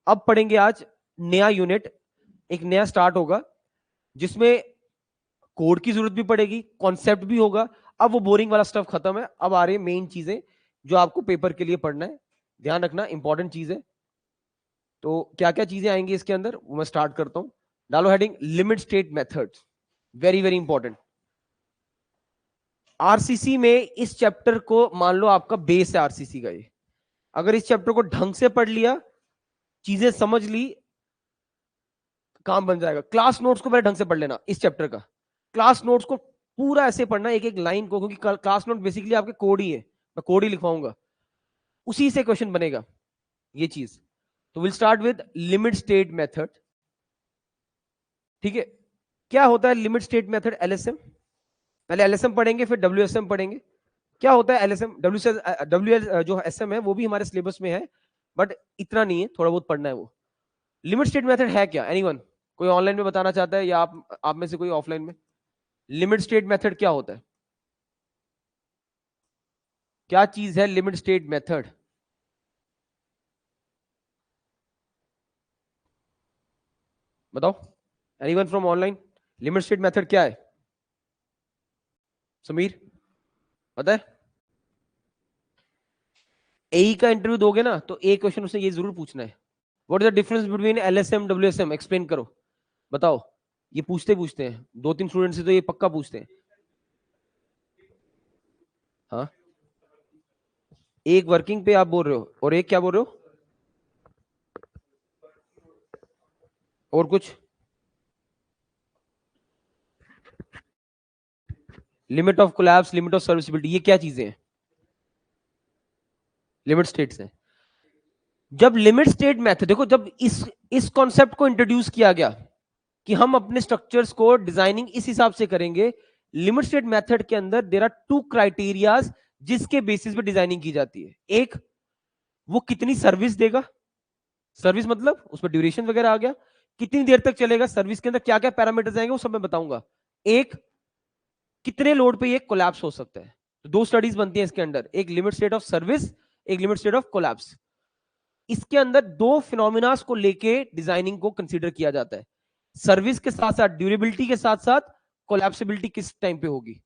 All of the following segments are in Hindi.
अब पढ़ेंगे आज नया यूनिट, एक नया स्टार्ट होगा जिसमें कोड की जरूरत भी पड़ेगी, कॉन्सेप्ट भी होगा। अब वो बोरिंग वाला स्टफ खत्म है, अब आ रही है मेन चीजें जो आपको पेपर के लिए पढ़ना है। ध्यान रखना, इंपॉर्टेंट चीज है। तो क्या क्या चीजें आएंगी इसके अंदर वो मैं स्टार्ट करता हूं। डालो heading limit state methods, very very important. RCC में इस चैप्टर को मान लो आपका बेस है आरसीसी का ये। अगर इस चैप्टर को ढंग से पढ़ लिया, चीजें समझ ली, काम बन जाएगा। क्लास नोट्स को पहले ढंग से पढ़ लेना इस चैप्टर का। क्लास नोट्स को पूरा ऐसे पढ़ना एक एक लाइन को, क्योंकि क्लास नोट बेसिकली आपके कोड ही है, मैं कोड ही लिखवाऊंगा, उसी से क्वेश्चन बनेगा ये चीज। तो will start with limit state method. ठीक है, क्या होता है लिमिट स्टेट मेथड? एलएसएम, पहले एलएसएम पढ़ेंगे फिर डब्ल्यूएसएम पढ़ेंगे। क्या होता है एलएसएम? डब्ल्यू जो एसएम है वो भी हमारे सिलेबस में है, बट इतना नहीं है, थोड़ा बहुत पढ़ना है वो। लिमिट स्टेट मेथड है क्या? एनीवन, कोई ऑनलाइन में बताना चाहता है या आप में से कोई ऑफलाइन में? लिमिट स्टेट मेथड क्या होता है? क्या चीज है लिमिट स्टेट मेथड? बताओ, anyone from online, limit state method क्या है? समीर पता है? एई का इंटरव्यू दोगे ना तो एक क्वेश्चन उसने ये जरूर पूछना है, what is the difference between LSM WSM, explain करो, बताओ। ये पूछते पूछते हैं, 2-3 स्टूडेंट से तो ये पक्का पूछते हैं। हाँ, एक वर्किंग पे आप बोल रहे हो और एक क्या बोल रहे हो, और कुछ? Limit of collapse, limit of serviceability, ये क्या चीजें हैं? लिमिट स्टेट्स हैं। जब लिमिट स्टेट मेथड, देखो जब इस कॉन्सेप्ट को इंट्रोड्यूस किया गया कि हम अपने स्ट्रक्चर्स को डिजाइनिंग इस हिसाब से करेंगे, लिमिट स्टेट मेथड के अंदर देयर आर 2 क्राइटेरियाज जिसके बेसिस पे डिजाइनिंग की जाती है। एक, वो कितनी सर्विस देगा, सर्विस मतलब उसमें ड्यूरेशन वगैरह आ गया, कितनी देर तक चलेगा, सर्विस के अंदर क्या क्या पैरामीटर्स आएंगे वो सब मैं बताऊंगा। एक, कितने लोड पे ये कोलैप्स हो सकता है। तो 2 स्टडीज बनती हैं इसके अंदर, एक लिमिट स्टेट ऑफ सर्विस, एक लिमिट स्टेट ऑफ कोलैप्स। इसके अंदर 2 फिनोमिनास को लेके डिजाइनिंग को कंसीडर किया जाता है, सर्विस के साथ साथ ड्यूरेबिलिटी के साथ साथ कोलैप्सिबिलिटी किस टाइम पे होगी।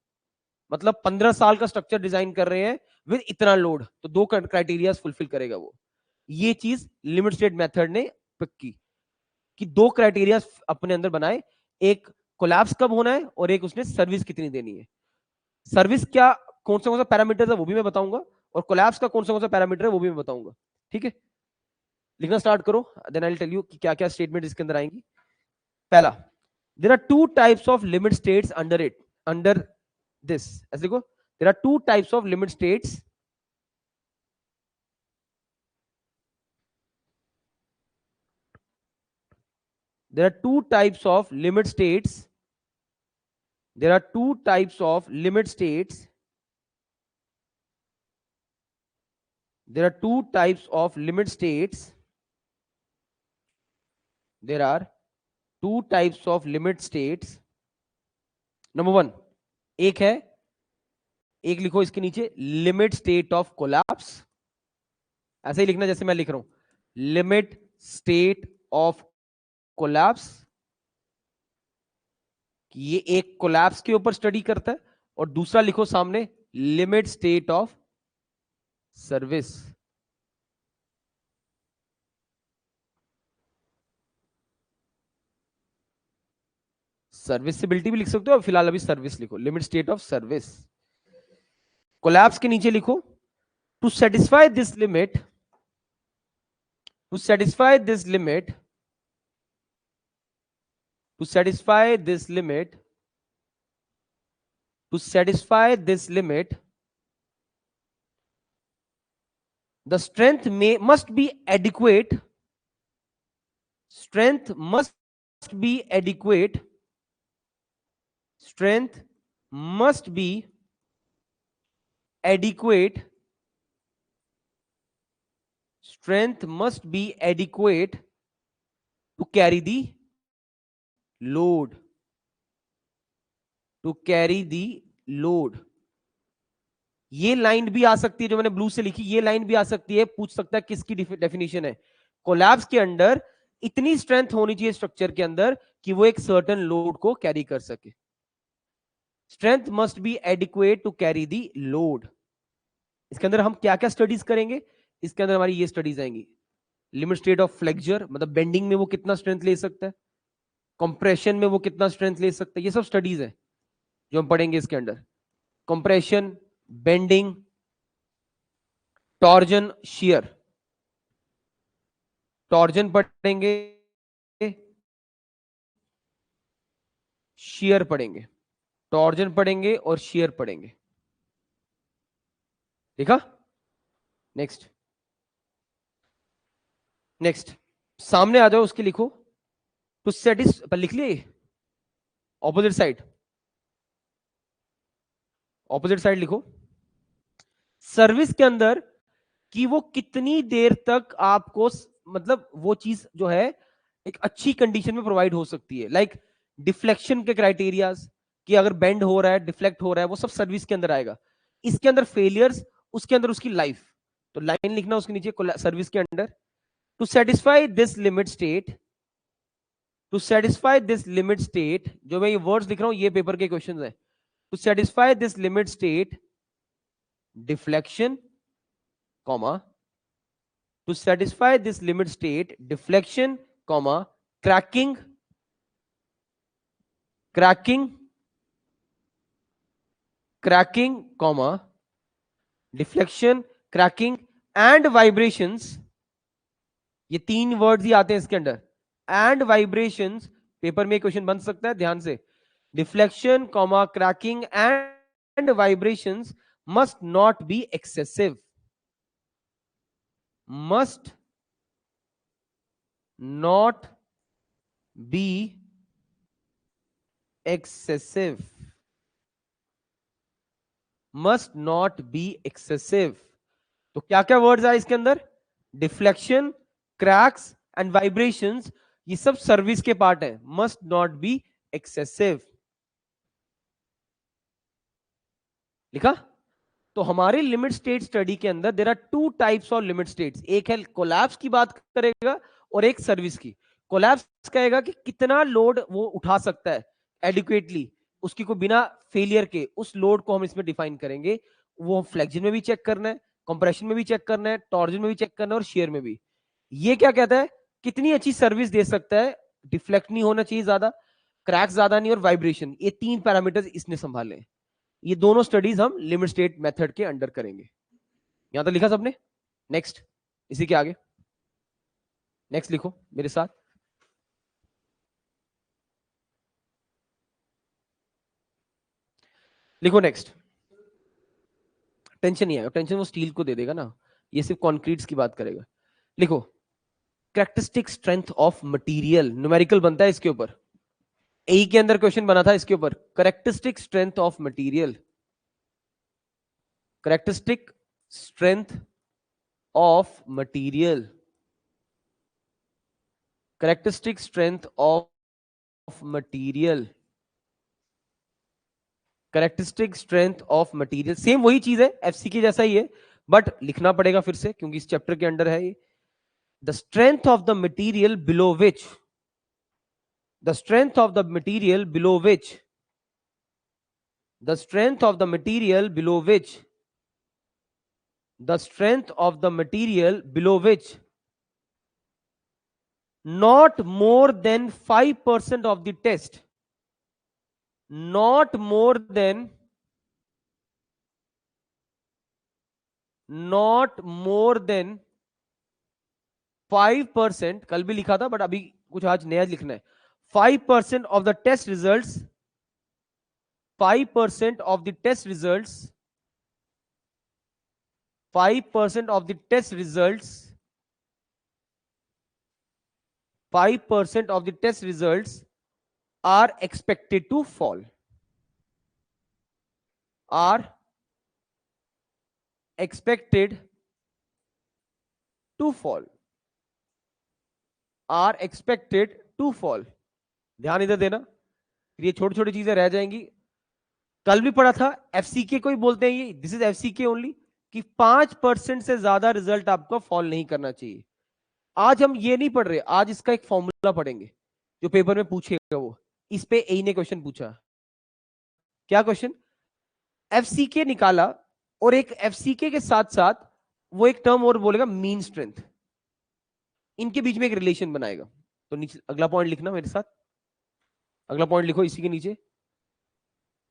मतलब 15 साल का स्ट्रक्चर डिजाइन कर रहे हैं विद इतना लोड, तो 2 क्राइटेरिया फुलफिल करेगा वो। ये चीज लिमिट स्टेट मेथड ने पिक की कि 2 क्राइटेरिया अपने अंदर बनाए, एक कोलैप्स कब होना है और एक उसने सर्विस कितनी देनी है। सर्विस क्या, कौन सा पैरामीटर है वो भी मैं बताऊंगा, और कोलैप्स का कौन सा पैरामीटर है वो भी मैं बताऊंगा। ठीक है, लिखना स्टार्ट करो, then I will tell you कि क्या क्या स्टेटमेंट इसके अंदर आएंगी। पहला, there are 2 types of limit states under it, under this, ऐसे देखो, there are 2 types of limit states. There are 2 types of limit states. There are 2 types of limit states. There are 2 types of limit states. There are 2 types of limit states. Number 1, एक है, एक लिखो इसके नीचे, लिमिट स्टेट ऑफ कोलैप्स, ऐसे ही लिखना जैसे मैं लिख रहा हूं, लिमिट स्टेट ऑफ कोलैप्स। ये एक कोलैप्स के ऊपर स्टडी करता है, और दूसरा लिखो सामने, limit state of service. Serviceability भी लिख सकते हो, फिलहाल अभी सर्विस लिखो, limit state of service. Collapse के नीचे लिखो, to satisfy this limit, to satisfy this limit, to satisfy this limit, to satisfy this limit, the strength में must be adequate, strength must be adequate, strength must be adequate, strength must be adequate to carry the load, to carry the load। ये लाइन भी आ सकती है जो मैंने ब्लू से लिखी, ये लाइन भी आ सकती है, पूछ सकता है किसकी डेफिनेशन है, कोलैप्स के अंदर इतनी स्ट्रेंथ होनी चाहिए स्ट्रक्चर के अंदर कि वो एक सर्टेन लोड को कैरी कर सके. Strength must be adequate to carry the load. इसके अंदर हम क्या क्या स्टडीज करेंगे? इसके अंदर हमारी ये स्टडीज आएंगी. लिमिट स्टेट ऑफ फ्लेक्चर, मतलब बेंडिंग में वो कितना स्ट्रेंथ ले सकता है, कंप्रेशन में वो कितना स्ट्रेंथ ले सकता है, ये सब स्टडीज है जो हम पढ़ेंगे इसके अंदर. Compression, bending, torsion, shear. Torsion पढ़ेंगे, शियर पढ़ेंगे. टॉर्जन पढ़ेंगे और शियर पढ़ेंगे. देखा? नेक्स्ट नेक्स्ट सामने आ जाओ, उसके लिखो. टू सेटिस पर लिख लिए. ऑपोजिट साइड, ऑपोजिट साइड लिखो. सर्विस के अंदर कि वो कितनी देर तक आपको मतलब वो चीज जो है एक अच्छी कंडीशन में प्रोवाइड हो सकती है. लाइक डिफ्लेक्शन के क्राइटेरियाज, कि अगर बेंड हो रहा है, डिफ्लेक्ट हो रहा है, वो सब सर्विस के अंदर आएगा. इसके अंदर फेलियर्स, उसके अंदर उसकी लाइफ. तो लाइन लिखना उसके नीचे सर्विस के अंदर. To satisfy this limit state, to satisfy this limit state, जो मैं ये वर्ड्स लिख रहा हूं ये पेपर के क्वेश्चंस हैं. To satisfy this limit state, deflection, comma, to satisfy this limit state, deflection, comma, cracking, comma, deflection, cracking and vibrations. ये तीन वर्ड्स ही आते हैं इसके अंदर. एंड वाइब्रेशंस पेपर में क्वेश्चन बन सकता है, ध्यान से. Deflection, comma, cracking and vibrations must not be excessive. must not be excessive. must not be excessive. तो क्या क्या वर्ड्स आए इसके अंदर? डिफ्लेक्शन, क्रैक्स एंड वाइब्रेशंस, ये सब सर्विस के पार्ट है. Must not be excessive. लिखा? तो हमारे लिमिट स्टेट स्टडी के अंदर there are two types of limit states. एक है कोलैप्स की बात करेगा और एक सर्विस की. कोलैप्स कहेगा कि कितना लोड वो उठा सकता है एडिक्वेटली, उसकी को बिना फेलियर के, उस लोड को हम इसमें डिफाइन करेंगे. वो फ्लेक्शन में भी चेक करना है, कंप्रेशन में भी चेक करना है, टॉर्जन में भी चेक करना है और शेयर में भी. ये क्या कहता है? कितनी अच्छी सर्विस दे सकता है, डिफ्लेक्ट नहीं होना चाहिए ज्यादा, क्रैक ज्यादा नहीं, और वाइब्रेशन. ये तीन पैरामीटर्स इसने संभाले. ये दोनों स्टडीज हम लिमिट स्टेट मेथड के अंडर करेंगे. यहां तक लिखा सबने? नेक्स्ट, इसी के आगे नेक्स्ट लिखो मेरे साथ. लिखो नेक्स्ट. टेंशन नहीं आएगा, टेंशन वो स्टील को दे देगा ना, ये सिर्फ कॉन्क्रीट्स की बात करेगा. लिखो characteristic strength of material. Numerical बनता है इसके ऊपर, ए के अंदर क्वेश्चन बना था इसके ऊपर. Characteristic strength of material, characteristic strength of material, characteristic strength of material, characteristic strength of material. Same वही चीज है, एफसी जैसा ही है, बट लिखना पड़ेगा फिर से क्योंकि इस चैप्टर के अंडर है ये. The strength of the material below which, the strength of the material below which, the strength of the material below which, the strength of the material below which not more than 5% of the test, not more than 5%. कल भी लिखा था बट अभी कुछ आज नया लिखना है. 5% of the test results, 5% of the test results, 5% of the test results, 5% of the test results are expected to fall, are expected to fall, are expected to fall. ध्यान इधर देना, ये छोटी छोटी चीजें रह जाएंगी. कल भी पढ़ा था, एफसीके को ही बोलते हैं ये, दिस इज एफसीके ओनली, कि 5% से ज्यादा रिजल्ट आपको फॉल नहीं करना चाहिए. आज हम ये नहीं पढ़ रहे, आज इसका एक फॉर्मूला पढ़ेंगे जो पेपर में पूछेगा। वो इस पे ए ने क्वेश्चन पूछा। क्या क्वेश्चन? एफसीके निकाला और एक एफसीके के साथ साथ वो एक टर्म और बोलेगा मीन स्ट्रेंथ, इनके बीच में एक रिलेशन बनाएगा। तो नीचे अगला पॉइंट लिखना मेरे साथ, अगला पॉइंट लिखो इसी के नीचे।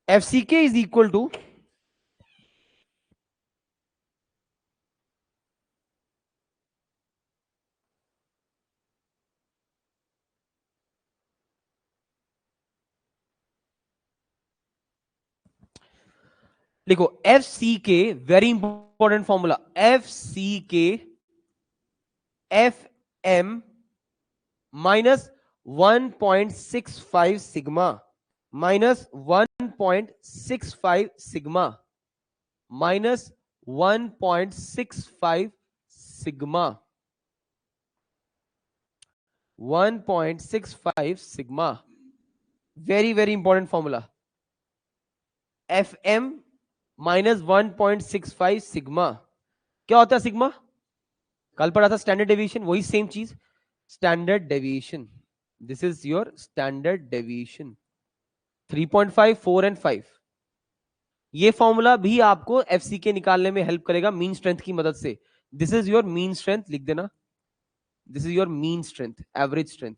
एफसीके इज इक्वल टू लिखो F C K, very important formula, F C K F M minus 1.65 sigma minus 1.65 sigma minus 1.65 sigma 1.65 sigma, very very important formula. F M minus 1.65 sigma, क्या होता है सिग्मा? कल पढ़ा था स्टैंडर्ड डेविएशन, वही सेम चीज, standard deviation. This is your standard deviation 3.5, 4 and 5। ये फॉर्मूला भी आपको एफसीके निकालने में हेल्प करेगा मीन स्ट्रेंथ की मदद से। This is your mean strength, लिख देना, this is your mean strength, average strength.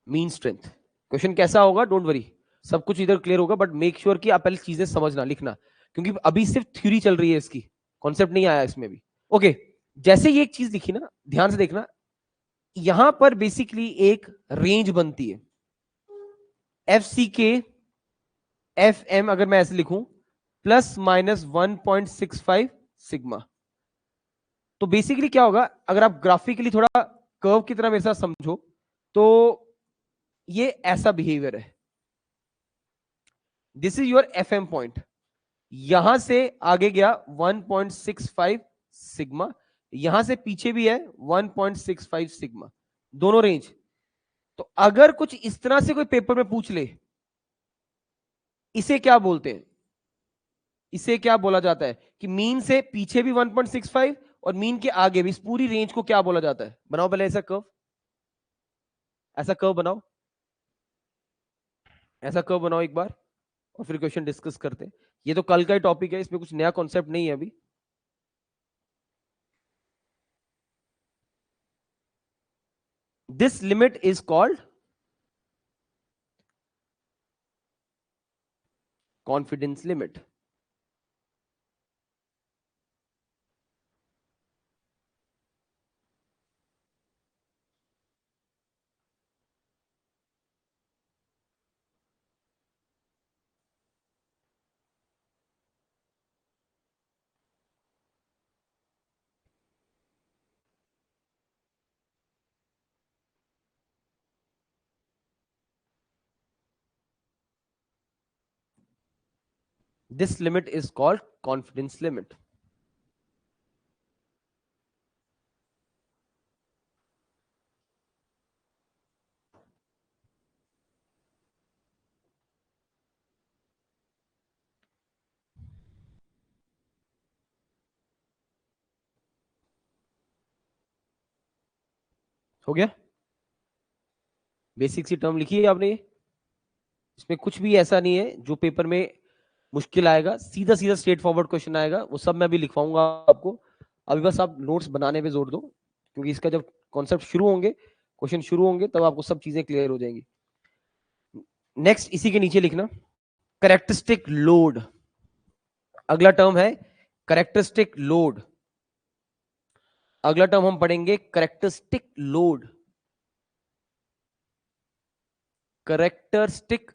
Mean strength question कैसा होगा, डोंट वरी, सब कुछ इधर क्लियर होगा, बट मेक श्योर कि आप पहले चीजें समझना, लिखना, क्योंकि अभी सिर्फ थ्योरी चल रही है, इसकी कॉन्सेप्ट नहीं आया इसमें भी। ओके, जैसे ये एक चीज लिखी ना, ध्यान से देखना, यहां पर बेसिकली एक रेंज बनती है, F C K F M, अगर मैं ऐसे लिखूं प्लस माइनस 1.65 सिग्मा, तो बेसिकली क्या होगा, अगर आप ग्राफिकली थोड़ा कर्व की तरह मेरे साथ समझो, तो ये ऐसा बिहेवियर है। This is your F M point, यहां से आगे गया 1.65 सिग्मा, यहां से पीछे भी है 1.65 सिग्मा, दोनों रेंज। तो अगर कुछ इस तरह से कोई पेपर में पूछ ले, इसे क्या बोलते हैं, इसे क्या बोला जाता है कि मीन से पीछे भी 1.65 और मीन के आगे भी, इस पूरी रेंज को क्या बोला जाता है? बनाओ पहले ऐसा कर्व, ऐसा कर्व बनाओ, ऐसा कर्व बनाओ एक बार, और फिर क्वेश्चन डिस्कस करते हैं। ये तो कल का ही टॉपिक है, इसमें कुछ नया कॉन्सेप्ट नहीं है अभी। This limit is called confidence limit. This limit is called confidence limit. हो गया, बेसिक सी टर्म लिखी है आपने, इसमें कुछ भी ऐसा नहीं है जो पेपर में मुश्किल आएगा, सीधा सीधा स्ट्रेट फॉरवर्ड क्वेश्चन आएगा, वो सब मैं अभी लिखवाऊंगा आपको। अभी बस आप नोट्स बनाने पे जोर दो, क्योंकि इसका जब कॉन्सेप्ट शुरू होंगे, क्वेश्चन शुरू होंगे, तब आपको सब चीजें क्लियर हो जाएंगी। नेक्स्ट इसी के नीचे लिखना करेक्टरिस्टिक लोड, अगला टर्म है करेक्टरिस्टिक लोड, अगला टर्म हम पढ़ेंगे characteristic load, characteristic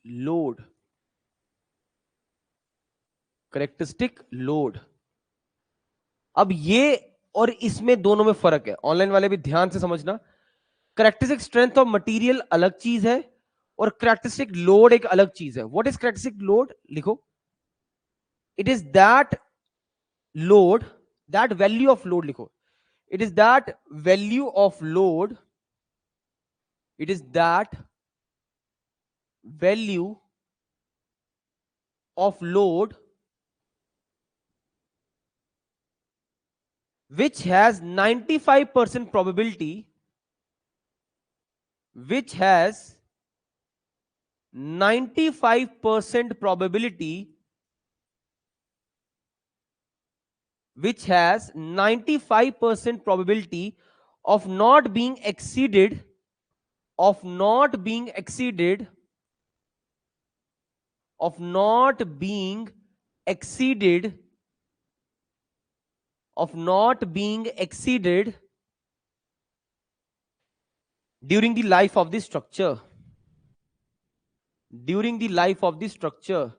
load, characteristic load. अब ये और इसमें दोनों में फर्क है, ऑनलाइन वाले भी ध्यान से समझना। करेक्टरिस्टिक स्ट्रेंथ ऑफ मटेरियल अलग चीज है, और करेक्टरिस्टिक लोड एक अलग चीज है। What is characteristic load? लिखो, it is that load, that value of load, लिखो, it is that value of load, it is that value of load which has 95% probability, which has 95% probability, which has 95% probability of not being exceeded, of not being exceeded, of not being exceeded, of not being exceeded during the life of the structure, during the life of the structure,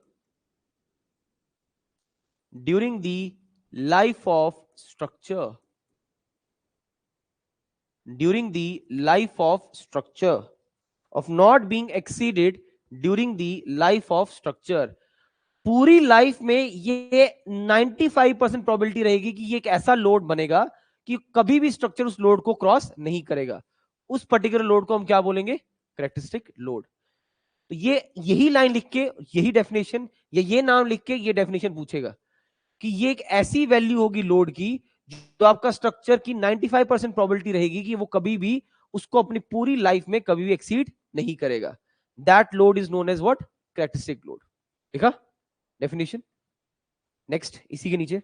during the life of structure, during the life of structure, of not being exceeded during the life of structure. पूरी लाइफ में ये 95% प्रोबेबिलिटी रहेगी कि ये एक ऐसा लोड बनेगा कि कभी भी स्ट्रक्चर उस लोड को क्रॉस नहीं करेगा. उस पर्टिकुलर लोड को हम क्या बोलेंगे? Characteristic load. तो ये यही लाइन लिख के यही डेफिनेशन या ये नाम लिख के ये डेफिनेशन पूछेगा कि ये एक ऐसी वैल्यू होगी लोड की जो आपका स्ट्रक्चर की 95% प्रोबेबिलिटी रहेगी कि वो कभी भी उसको अपनी पूरी लाइफ में कभी भी एक्सीड नहीं करेगा. That load is known as what? Characteristic load. देखा डेफिनेशन? नेक्स्ट इसी के नीचे,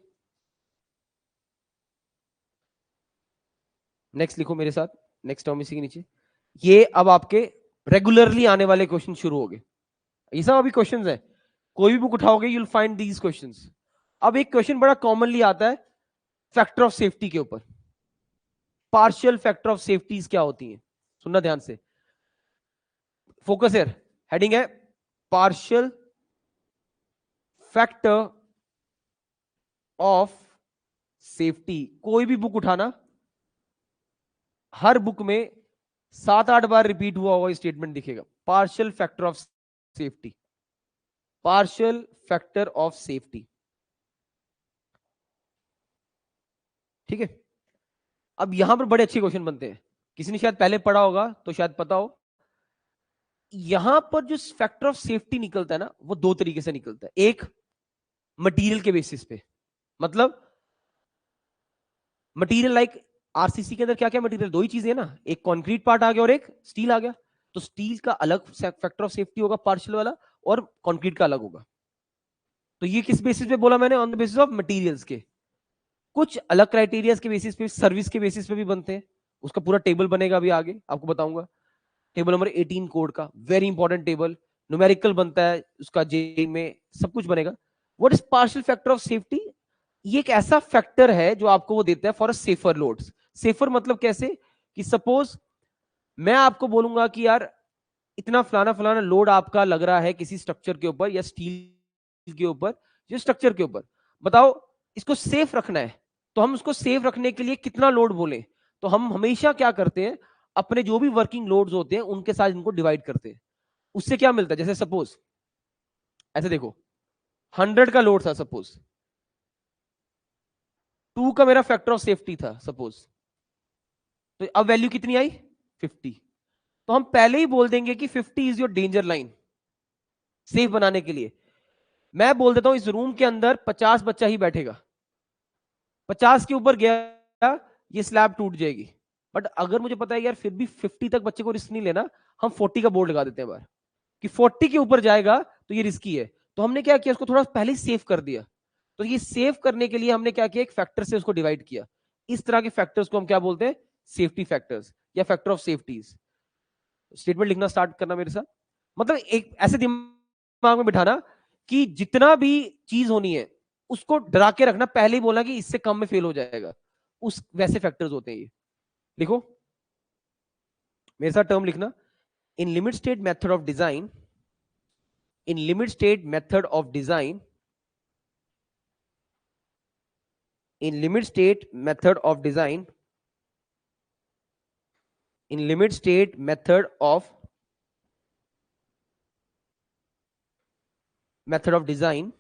नेक्स्ट लिखो मेरे साथ, नेक्स्ट टर्म इसी के नीचे. ये अब आपके रेगुलरली आने वाले क्वेश्चन शुरू हो गए. ये सब अभी क्वेश्चंस है, कोई भी बुक उठाओगे you will find these questions. अब एक क्वेश्चन बड़ा कॉमनली आता है फैक्टर ऑफ सेफ्टी के ऊपर. पार्शियल फैक्टर ऑफ सेफ्टीज क्या होती हैं? सुनना ध्यान से, फोकस हियर. हेडिंग है पार्शियल फैक्टर ऑफ सेफ्टी. कोई भी बुक उठाना, हर बुक में 7-8 बार रिपीट हुआ हुआ स्टेटमेंट दिखेगा. Partial factor of safety, partial factor of safety. ठीक है. अब यहां पर बड़े अच्छे क्वेश्चन बनते हैं. किसी ने शायद पहले पढ़ा होगा तो शायद पता हो. यहां पर जो फैक्टर ऑफ सेफ्टी निकलता है ना, वो दो तरीके से निकलता है. एक मटेरियल के बेसिस पे, मतलब मटेरियल लाइक आरसीसी के अंदर क्या क्या मटेरियल, दो ही चीजें है ना, एक कंक्रीट पार्ट आ गया और एक स्टील आ गया. तो स्टील का अलग फैक्टर ऑफ सेफ्टी होगा पार्शियल वाला, और कंक्रीट का अलग होगा. तो ये किस बेसिस पे बोला मैंने? On the basis of materials के. कुछ अलग क्राइटेरिया के बेसिस पे, सर्विस के बेसिस पे भी बनते हैं. उसका पूरा टेबल बनेगा, अभी आगे आपको बताऊंगा. टेबल नंबर 18 कोड का वेरी इंपॉर्टेंट टेबल, न्यूमेरिकल बनता है उसका, जे में सब कुछ बनेगा. What is partial factor of safety? ये एक ऐसा फैक्टर है जो आपको वो देता है for a safer loads. Safer मतलब कैसे? कि सपोज मैं आपको बोलूंगा कि यार इतना फलाना फलाना लोड आपका लग रहा है किसी स्ट्रक्चर के ऊपर या स्टील के ऊपर, जो स्ट्रक्चर के ऊपर, बताओ इसको सेफ रखना है. तो हम उसको सेफ रखने के लिए कितना लोड बोले? तो हम हमेशा क्या करते हैं, अपने जो भी वर्किंग लोड्स होते हैं उनके साथ इनको डिवाइड करते हैं. उससे क्या मिलता है? जैसे सपोज ऐसे देखो, 100 का लोड था सपोज, 2 का मेरा फैक्टर ऑफ सेफ्टी था सपोज, तो अब वैल्यू कितनी आई? 50. तो हम पहले ही बोल देंगे कि 50 is your danger line. Safe बनाने के लिए मैं बोल देता हूं इस रूम के अंदर 50 बच्चा ही बैठेगा, 50 के ऊपर गया ये स्लैब टूट जाएगी. बट अगर मुझे पता है यार फिर भी 50 तक बच्चे को रिस्क नहीं लेना, हम 40 का बोर्ड लगा देते हैं बाहर कि 40 के ऊपर जाएगा तो ये रिस्की है. तो हमने क्या किया, उसको थोड़ा पहले ही सेव कर दिया. तो ये सेव करने के लिए हमने क्या किया, एक फैक्टर से उसको डिवाइड किया. इस तरह के फैक्टर्स को हम क्या बोलते हैं? सेफ्टी फैक्टर्स या फैक्टर ऑफ सेफ्टीज. स्टेटमेंट लिखना स्टार्ट करना मेरे साथ. मतलब एक ऐसे दिमाग में बिठाना कि जितना भी चीज होनी है उसको डरा के रखना, पहले ही बोलना कि इससे कम में फेल हो जाएगा. उस वैसे फैक्टर्स होते हैं ये. लिखो मेरे साथ टर्म लिखना. इन limit state method of design, in limit state method of design, in limit state method of design, in limit state method of design,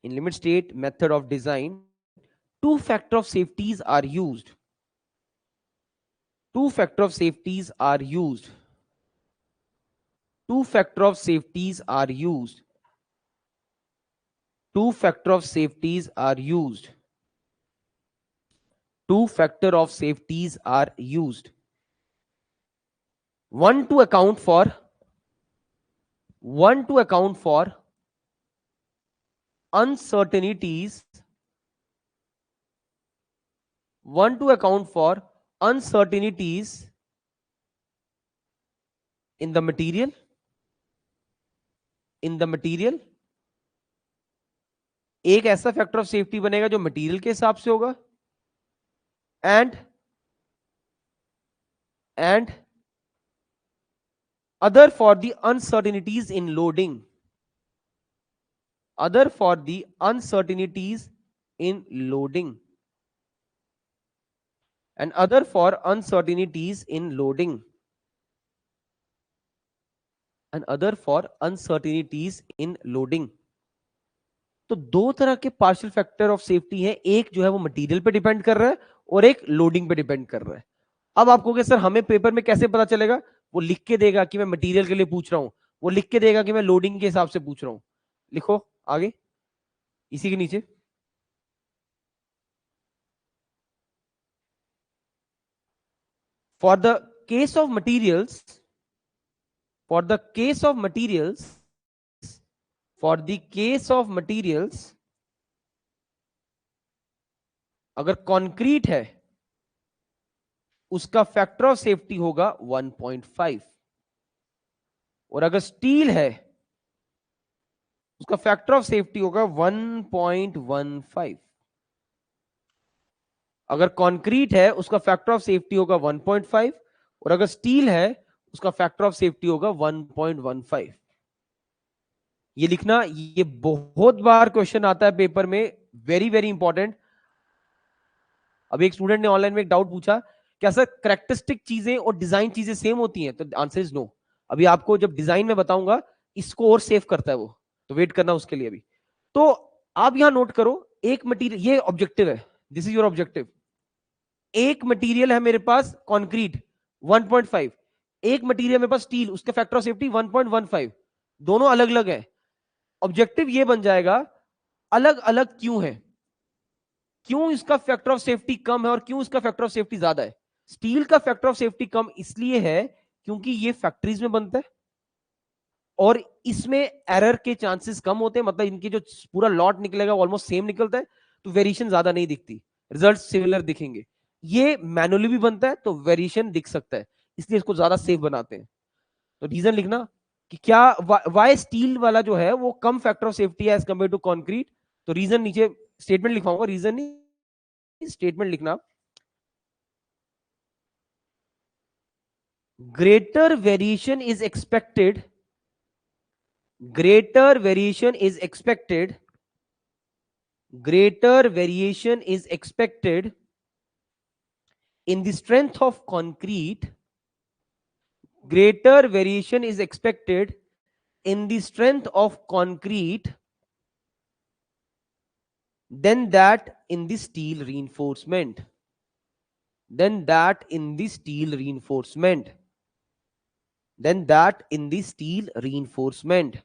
in limit state method of design, two factor of safeties are used. Two factor of safeties are used. two factor of safeties are used. Two factor of safeties are used. Two factor of safeties are used. One to account for uncertainties. One to account for uncertainties in the material. In the material. एक ऐसा फैक्टर ऑफ सेफ्टी बनेगा जो मटेरियल के हिसाब से होगा, and other for the uncertainties in loading. Other for the uncertainties in loading. And other for uncertainties in loading. And other for uncertainties in loading. तो दो तरह के पार्शियल फैक्टर ऑफ सेफ्टी है, एक जो है वो मटेरियल पे डिपेंड कर रहा है और एक लोडिंग पे डिपेंड कर रहा है. अब आप कहोगे सर हमें पेपर में कैसे पता चलेगा? वो लिख के देगा कि मैं मटेरियल के लिए पूछ रहा हूं, वो लिख के देगा कि मैं लोडिंग के हिसाब से पूछ रहा हूं. लिखो आगे इसी के नीचे. For the case of materials, for the case of materials, for the case of materials, अगर कंक्रीट है उसका फैक्टर ऑफ सेफ्टी होगा 1.5, और अगर स्टील है उसका फैक्टर ऑफ सेफ्टी होगा 1.15. अगर कंक्रीट है उसका फैक्टर ऑफ सेफ्टी होगा 1.5, और अगर स्टील है उसका फैक्टर ऑफ सेफ्टी होगा 1.15. ये लिखना, ये बहुत बार क्वेश्चन आता है पेपर में, वेरी वेरी इंपॉर्टेंट. अभी एक स्टूडेंट ने ऑनलाइन में एक डाउट पूछा, क्या सर करेक्टरिस्टिक चीजें और डिजाइन चीजें सेम होती हैं? तो आंसर इज नो. अभी आपको जब डिजाइन में बताऊंगा इसको और सेव करता है वो, तो वेट करना उसके लिए अभी. तो आप यहां नोट करो, एक मटेरियल, ये ऑब्जेक्टिव है, दिस इज योर ऑब्जेक्टिव. एक मटेरियल है मेरे पास कंक्रीट 1.5, एक मटेरियल मेरे पास स्टील, उसका फैक्टर ऑफ सेफ्टी 1.15, दोनों अलग अलग है. ऑब्जेक्टिव ये बन जाएगा अलग अलग क्यों है, क्यों इसका फैक्टर ऑफ सेफ्टी कम है और क्यों इसका फैक्टर ऑफ सेफ्टी ज्यादा है. स्टील का फैक्टर ऑफ सेफ्टी कम इसलिए है क्योंकि ये फैक्ट्रीज में बनता है और इसमें एरर के चांसेस कम होते हैं, मतलब इनकी जो पूरा लॉट निकलेगा ऑलमोस्ट सेम निकलता है, तो वेरिएशन ज्यादा नहीं दिखती, रिजल्ट सिमिलर दिखेंगे. ये मैनुअली भी बनता है तो वेरिएशन दिख सकता है, इसलिए इसको ज्यादा सेफ बनाते हैं. तो रीजन लिखना कि क्या वाई स्टील वाला जो है वो कम फैक्टर ऑफ सेफ्टी है एज कंपेयर टू कंक्रीट. तो रीजन नीचे स्टेटमेंट लिखवाऊंगा, रीजन नहीं स्टेटमेंट लिखना. Greater variation is expected, greater variation is expected, greater variation is expected in the strength of concrete, greater variation is expected in the strength of concrete than that in the steel reinforcement, than that in the steel reinforcement, than that in the steel reinforcement,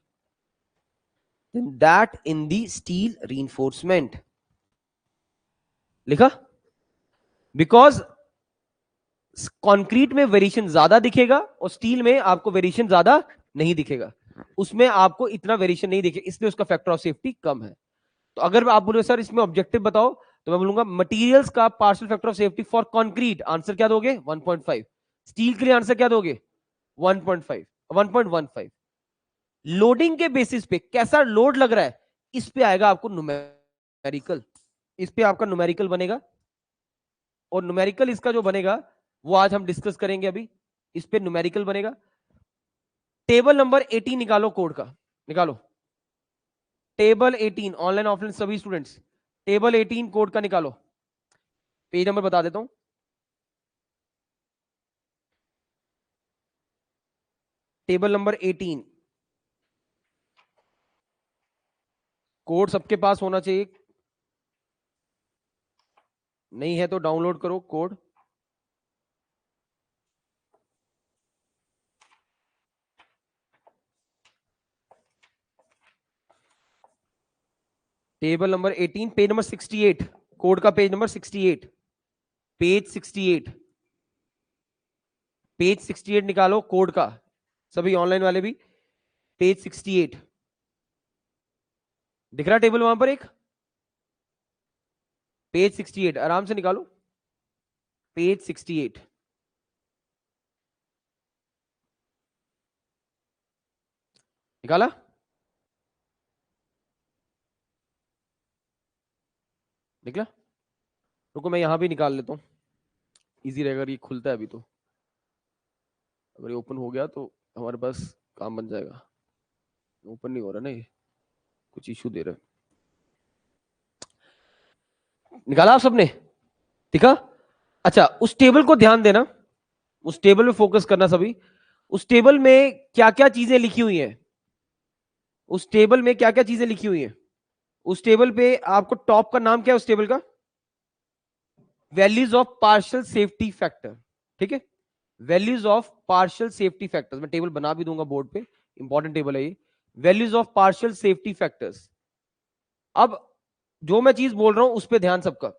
than that in the steel reinforcement. लिखा? बिकॉज कंक्रीट में वेरिएशन ज्यादा दिखेगा और स्टील में आपको वेरिएशन ज्यादा नहीं दिखेगा, उसमें आपको इतना वेरिएशन नहीं दिखेगा, इसलिए उसका फैक्टर ऑफ सेफ्टी कम है. तो अगर आप बोले सर इसमें ऑब्जेक्टिव बताओ, तो मैं बोलूंगा मटेरियल्स का partial factor of safety for concrete, answer क्या दोगे? 1.5. स्टील के लिए आंसर क्या दोगे? 1.5, 1.15. लोडिंग के बेसिस पे कैसा लोड लग रहा है, इस पे आएगा आपको न्यूमेरिकल, इस पे आपका न्यूमेरिकल बनेगा, और न्यूमेरिकल इसका जो बनेगा वो आज हम डिस्कस करेंगे. अभी इस पे न्यूमेरिकल बनेगा. टेबल नंबर 18 निकालो, कोड का निकालो. टेबल 18, ऑनलाइन ऑफलाइन सभी स्टूडेंट्स, टेबल 18 कोड का निकालो. पेज नंबर बता देता हूं. टेबल नंबर 18, कोड सबके पास होना चाहिए, नहीं है तो डाउनलोड करो code. Table number 18, page number 68, code का पेज नंबर 68, पेज 68, पेज 68 निकालो कोड का, सभी ऑनलाइन वाले भी, पेज 68 दिख रहा टेबल वहां पर एक, पेज 68 आराम से निकालो, पेज 68, निकाला? निकला? रुको मैं यहां भी निकाल लेता हूं, इजी रहेगा, ये खुलता है अभी, तो अगर ये ओपन हो गया तो हमारे पास काम बन जाएगा। ओपन नहीं हो रहा ना, ये कुछ इशू दे रहा है। निकाला आप सबने? ठीक है। अच्छा, उस टेबल को ध्यान देना, उस टेबल में फोकस करना सभी। उस टेबल में क्या क्या चीजें लिखी हुई हैं, उस टेबल में क्या क्या चीजें लिखी हुई हैं? उस टेबल पे आपको टॉप का नाम क्या है उस टेबल का? Values of partial safety factor. ठीक है, values of partial safety factors, मैं टेबल बना भी दूंगा बोर्ड पे, इंपॉर्टेंट टेबल है ये, values of partial safety factors. अब जो मैं चीज बोल रहा हूं उस पर ध्यान सबका,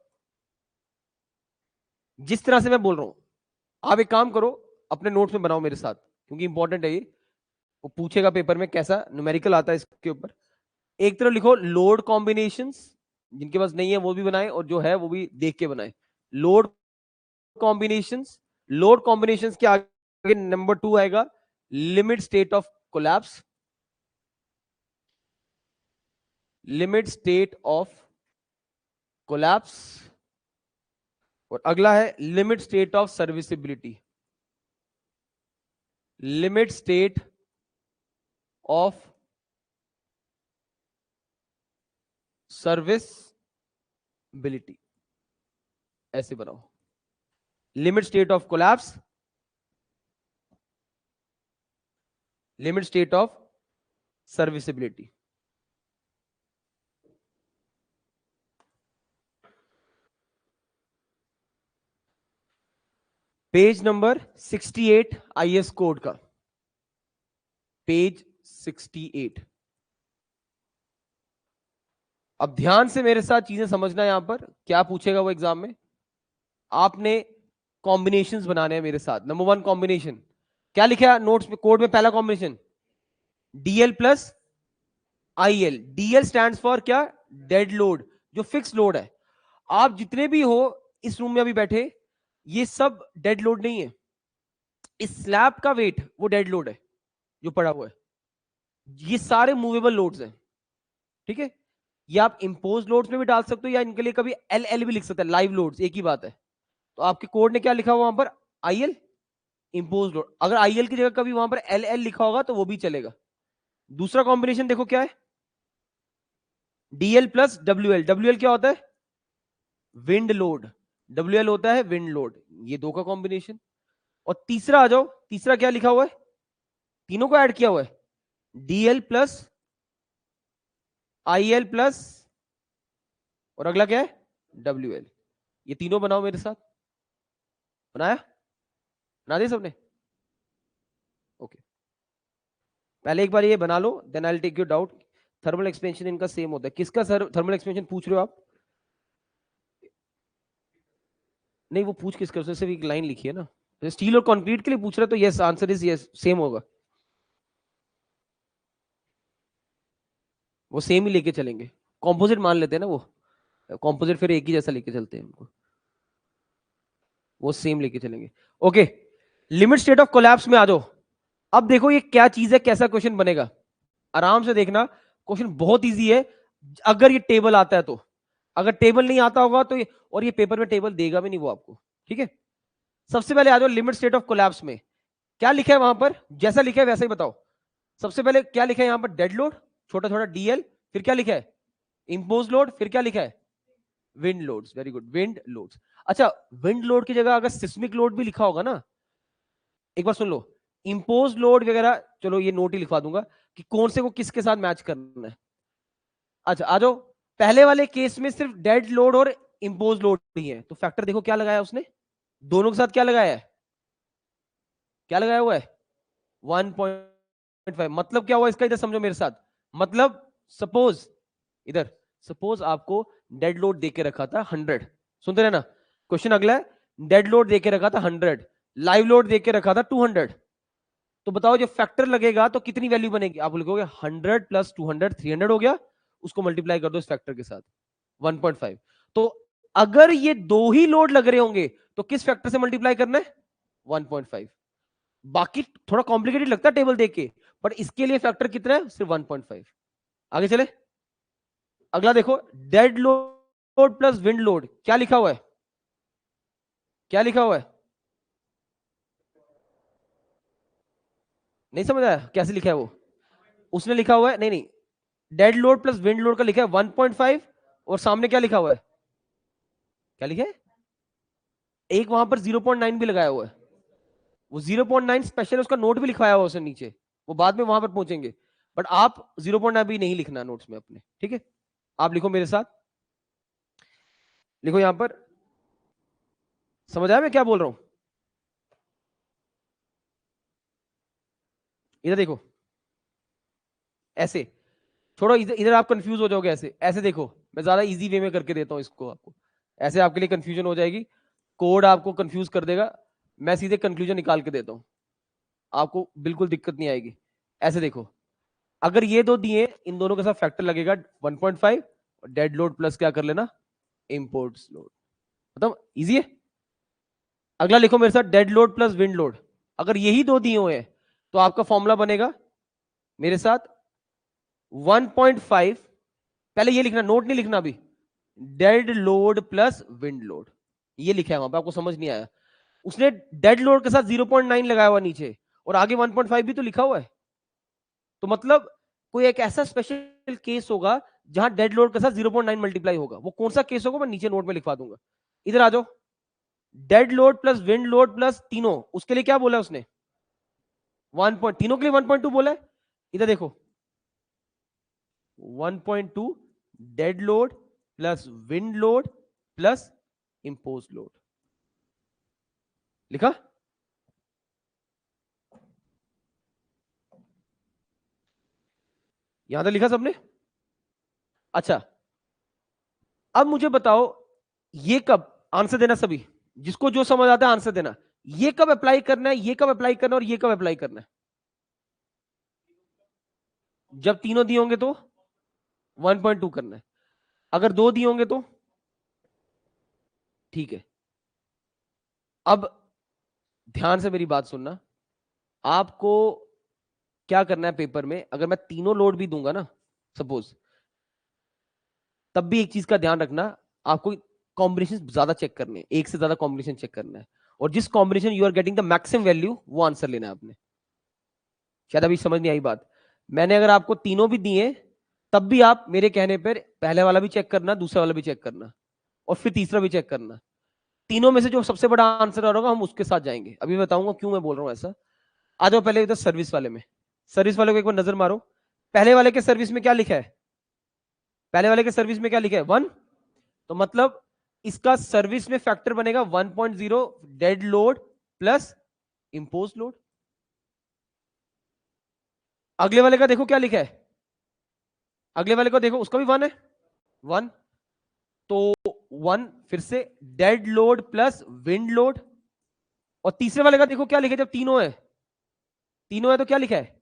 जिस तरह से मैं बोल रहा हूं आप एक काम करो, अपने नोट्स में बनाओ मेरे साथ, क्योंकि इंपॉर्टेंट है ये, वो पूछेगा पेपर में कैसा न्यूमेरिकल आता है इसके ऊपर। एक तरफ लिखो लोड कॉम्बिनेशंस, जिनके पास नहीं है वो भी बनाए, और जो है वो भी देख के बनाए। लोड कॉम्बिनेशंस, लोड कॉम्बिनेशंस के आगे नंबर 2 आएगा limit state of collapse, limit state of collapse, और अगला है limit state of serviceability, limit state of serviceability, ऐसे बनाओ, limit state of collapse, limit state of serviceability. Page number 68 IS code का, पेज 68। अब ध्यान से मेरे साथ चीजें समझना, यहां पर क्या पूछेगा वो एग्जाम में। आपने कॉम्बिनेशंस बनाने हैं मेरे साथ। नंबर 1 कॉम्बिनेशन क्या लिखा है नोट्स में, कोड में? पहला combination DL plus IL. DL stands for क्या? डेड लोड, जो फिक्स लोड है। आप जितने भी हो इस रूम में अभी बैठे, ये सब डेड लोड नहीं है। इस स्लैब का वेट वो डेड लोड है जो पड़ा हुआ है, ये सारे मूवेबल लोड्स हैं। ठीक है, ये आप इंपोज लोड्स में भी डाल सकते हो, या इनके लिए कभी एल एल भी लिख सकते हैं, लाइव लोड्स, एक ही बात है। तो आपके कोड ने क्या लिखा हुआ वहां पर? IL impose load. अगर आईएल की जगह कभी वहां पर एल एल लिखा होगा तो वो भी चलेगा। दूसरा कॉम्बिनेशन देखो क्या है, डीएल प्लस डब्ल्यूएल। डब्ल्यूएल क्या होता है? Wind load. डब्ल्यूएल होता है विंड लोड। ये दो का कॉम्बिनेशन। और तीसरा आ जाओ, तीसरा क्या लिखा हुआ है? तीनों को ऐड किया हुआ है, डीएल प्लस आईएल प्लस, और अगला क्या है? डब्ल्यूएल। ये तीनों बनाओ मेरे साथ। बनाया? बना दिया सबने? ओके, पहले एक बार ये बना लो, then I will take your doubt. Thermal expansion इनका सेम होता है। किसका सर थर्मल एक्सपेंशन पूछ रहे हो आप? नहीं, वो पूछ किसका, उसने सिर्फ एक लाइन लिखी है ना। स्टील और कंक्रीट के लिए पूछ रहा है, तो yes, answer is yes, same होगा। वो सेम ही लेके चलेंगे, कॉम्पोजिट मान लेते हैं ना वो, कॉम्पोजिट फिर एक ही जैसा लेके चलते हैं उनको, वो सेम लेके चलेंगे। Okay, limit state of collapse में आ जाओ। अब देखो ये क्या चीज है, कैसा क्वेश्चन बनेगा, आराम से देखना। क्वेश्चन बहुत इजी है अगर ये टेबल आता है तो। अगर टेबल नहीं आता होगा तो और ये पेपर में टेबल देगा भी नहीं वो आपको। ठीक है, सबसे पहले आ जाओ लिमिट स्टेट ऑफ कोलैप्स में। क्या लिखा है वहां पर? जैसा लिखा है वैसा ही बताओ। सबसे पहले क्या लिखा है यहां पर? डेड लोड, छोटा छोटा डीएल। फिर क्या लिखा है? Impose load. फिर क्या लिखा है? Wind loads. Very good, wind loads. अच्छा, विंड लोड की जगह अगर सिस्मिक लोड भी लिखा होगा ना, एक बार सुन लो, इंपोज लोड वगैरह, चलो ये नोट ही लिखवा दूंगा कि कौन से को किसके साथ मैच करना है। अच्छा आ जाओ, पहले वाले केस में सिर्फ डेड लोड और इंपोज लोड ही है, तो फैक्टर देखो क्या लगाया उसने, दोनों के साथ क्या लगाया है? क्या लगाया हुआ है? 1.5। मतलब क्या हुआ इसका, इधर समझो मेरे साथ। मतलब सपोज इधर सपोज आपको डेड लोड देके रखा था 100, सुनते रहना क्वेश्चन अगला है, डेड लोड देके रखा था 100, लाइव लोड देके रखा था 200, तो बताओ जब फैक्टर लगेगा तो कितनी वैल्यू बनेगी? आप लिखोगे 100 प्लस 200 300 हो गया, उसको मल्टीप्लाई कर दो इस फैक्टर के साथ 1.5। तो अगर ये दो ही लोड लग रहे होंगे तो किस फैक्टर से मल्टीप्लाई करना है? 1.5। बाकी थोड़ा कॉम्प्लिकेटेड लगता है टेबल देख के, पर इसके लिए फैक्टर कितना है? सिर्फ 1.5। आगे चले, अगला देखो, dead load plus wind load, क्या लिखा हुआ है? क्या लिखा हुआ है? नहीं समझ आया कैसे लिखा है वो? उसने लिखा हुआ है, नहीं नहीं, dead load plus wind load का लिखा है 1.5, और सामने क्या लिखा हुआ है? क्या लिखा है? एक वहां पर 0.9 भी लगाया हुआ है, वो 0.9 स्पेशल, उसका नोट भी लिखवाया हुआ उसने नीचे, वो बाद में वहां पर पहुंचेंगे, बट आप 0.9 भी नहीं लिखना नोट्स में अपने, ठीक है? आप लिखो मेरे साथ, लिखो यहां पर, समझ आया मैं क्या बोल रहा हूं? इधर देखो, ऐसे छोड़ो, इधर इधर आप कंफ्यूज हो जाओगे, ऐसे ऐसे देखो, मैं ज्यादा इजी वे में करके देता हूं इसको आपको, ऐसे आपके लिए कंफ्यूजन हो जाएगी, कोड आपको कंफ्यूज कर देगा, मैं सीधे कंक्लूजन निकाल के देता हूं, आपको बिल्कुल दिक्कत नहीं आएगी। ऐसे देखो, अगर ये दो दिए, इन दोनों के साथ फैक्टर लगेगा 1.5, और डेड लोड प्लस क्या कर लेना? इंपोर्ट्स लोड, मतलब इजी है। अगला लिखो मेरे साथ, dead load plus wind load, अगर यही दो दिए हुए हैं तो आपका फॉर्मूला बनेगा मेरे साथ 1.5, पहले ये लिखना, नोट नहीं लिखना अभी, dead load plus wind load, ये लिखा है वहां पे, आपको समझ नहीं आया? उसने डेड लोड के साथ 0.9 लगाया हुआ नीचे, और आगे 1.5 भी तो लिखा हुआ है, तो मतलब कोई एक ऐसा स्पेशल केस होगा जहां डेड लोड के साथ 0.9 मल्टीप्लाई होगा, वो कौन सा केस होगा मैं नीचे नोट में लिखवा दूंगा। इधर आ जाओ, dead load plus wind load plus तीनों, उसके लिए क्या बोला उसने? 1 तीनों के लिए 1.2 बोला है। इधर देखो, 1.2 dead load plus wind load plus impose load, लिखा? यहां तक लिखा सबने? अच्छा, अब मुझे बताओ, ये कब आंसर देना, सभी जिसको जो समझ आता है आंसर देना, ये कब अप्लाई करना है, ये कब अप्लाई करना है, और ये कब अप्लाई करना है? जब तीनों दिए होंगे तो 1.2 करना है, अगर दो दिए होंगे तो ठीक है। अब ध्यान से मेरी बात सुनना, आपको क्या करना है पेपर में, अगर मैं तीनों लोड भी दूंगा ना सपोज, तब भी एक चीज का ध्यान रखना, आपको कॉम्बिनेशन ज्यादा चेक करने, एक से ज्यादा कॉम्बिनेशन चेक करना है, और जिस combination you are getting the maximum value, वो आंसर लेना है आपने। शायद अभी समझ नहीं आई बात, मैंने अगर आपको तीनों भी दिए, तब भी आप मेरे कहने पर पहले वाला भी चेक करना, दूसरा वाला भी चेक करना, और फिर तीसरा भी चेक करना, तीनों में से जो सबसे बड़ा आंसर आ रहा होगा हम उसके साथ जाएंगे। अभी बताऊंगा क्यों मैं बोल रहा हूं ऐसा। आ जाओ पहले इधर सर्विस वाले में, सर्विस वाले को एक बार नजर मारो, पहले वाले के सर्विस में क्या लिखा है? पहले वाले के सर्विस में क्या लिखा है? 1, तो मतलब इसका सर्विस में फैक्टर बनेगा 1.0 dead load plus impose load. अगले वाले का देखो क्या लिखा है, अगले वाले को देखो, उसका भी 1 है, 1, तो 1 फिर से dead load plus wind load, और तीसरे वाले का देखो क्या लिखा है, जब तीनों है, तीनों है तो क्या लिखा है?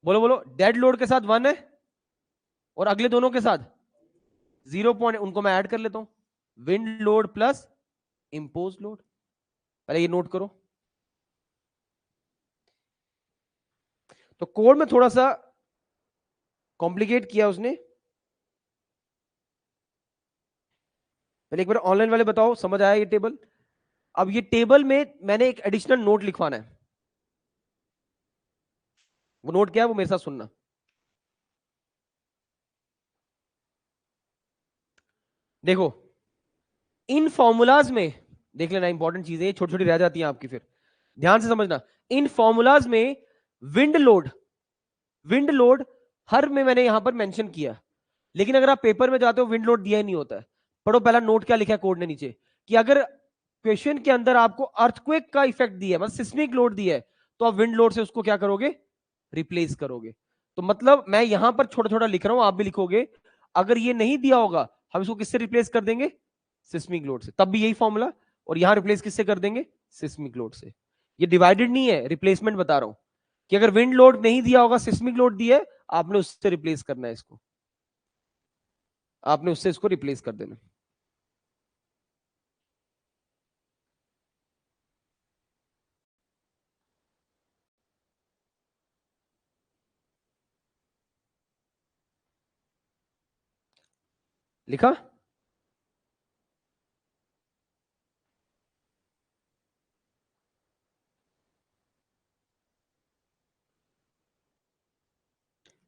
बोलो बोलो, डेड लोड के साथ 1 है, और अगले दोनों के साथ 0. उनको मैं ऐड कर लेता हूं, wind load plus impose load, पहले ये नोट करो। तो कोड में थोड़ा सा कॉम्प्लिकेट किया उसने, पहले एक बार ऑनलाइन वाले बताओ समझ आया ये टेबल? अब ये टेबल में मैंने एक एडिशनल नोट लिखवाना है, वो नोट क्या है वो मेरे साथ सुनना। देखो, इन फॉर्मूलाज में देख लेना, इंपॉर्टेंट चीजें छोटी छोटी रह जाती हैं आपकी, फिर ध्यान से समझना। इन फॉर्मूलाज में विंड लोड, विंड लोड हर में मैंने यहां पर मेंशन किया, लेकिन अगर आप पेपर में जाते हो विंड लोड दिया ही नहीं होता है। पढ़ो पहला नोट क्या लिखा है कोड ने नीचे, कि अगर क्वेश्चन के अंदर आपको अर्थक्वेक का इफेक्ट दिया है, मतलब सिस्मिक लोड दिया है, तो आप विंड लोड से उसको क्या करोगे? रिप्लेस करोगे। तो मतलब मैं यहां पर छोटा छोटा लिख रहा हूं, आप भी लिखोगे, अगर ये नहीं दिया होगा हम इसको किससे रिप्लेस कर देंगे? सिस्मिक लोड से। तब भी यही फॉर्मूला, और यहां रिप्लेस किससे कर देंगे? सिस्मिक लोड से। ये डिवाइडेड नहीं है, रिप्लेसमेंट बता रहा हूं कि अगर विंड लोड नहीं दिया होगा, सिस्मिक लोड दिया है, आपने उससे रिप्लेस करना है इसको, आपने उससे इसको रिप्लेस कर देना। लिखा?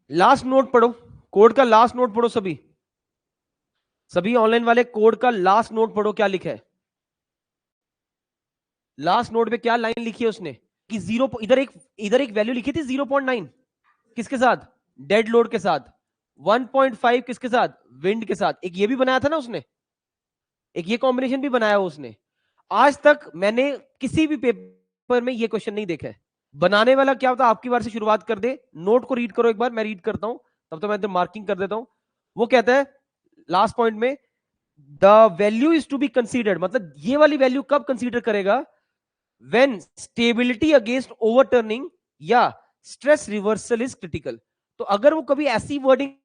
लास्ट नोट पढ़ो, कोड का लास्ट नोट पढ़ो सभी, सभी ऑनलाइन वाले कोड का लास्ट नोट पढ़ो, क्या लिखा है लास्ट नोट पे? क्या लाइन लिखी है उसने कि जीरो, इधर एक वैल्यू लिखी थी 0.9, किसके साथ? डेड लोड के साथ। 1.5 किसके साथ? विंड के साथ। एक ये भी बनाया था ना उसने, एक ये कॉम्बिनेशन भी बनाया उसने। आज तक मैंने किसी भी पेपर में ये क्वेश्चन नहीं देखा है। बनाने वाला क्या होता, आपकी बार से शुरुआत कर दे, नोट को रीड करो एक बार, मैं रीड करता हूं, तब तो मैं इधर मार्किंग कर देता हूं। वो कहता है लास्ट पॉइंट में, the value is to be considered, मतलब ये वाली वैल्यू कब कंसीडर करेगा? व्हेन स्टेबिलिटी अगेंस्ट ओवरटर्निंग या स्ट्रेस रिवर्सल इज क्रिटिकल। तो अगर वो कभी ऐसी वर्डिंग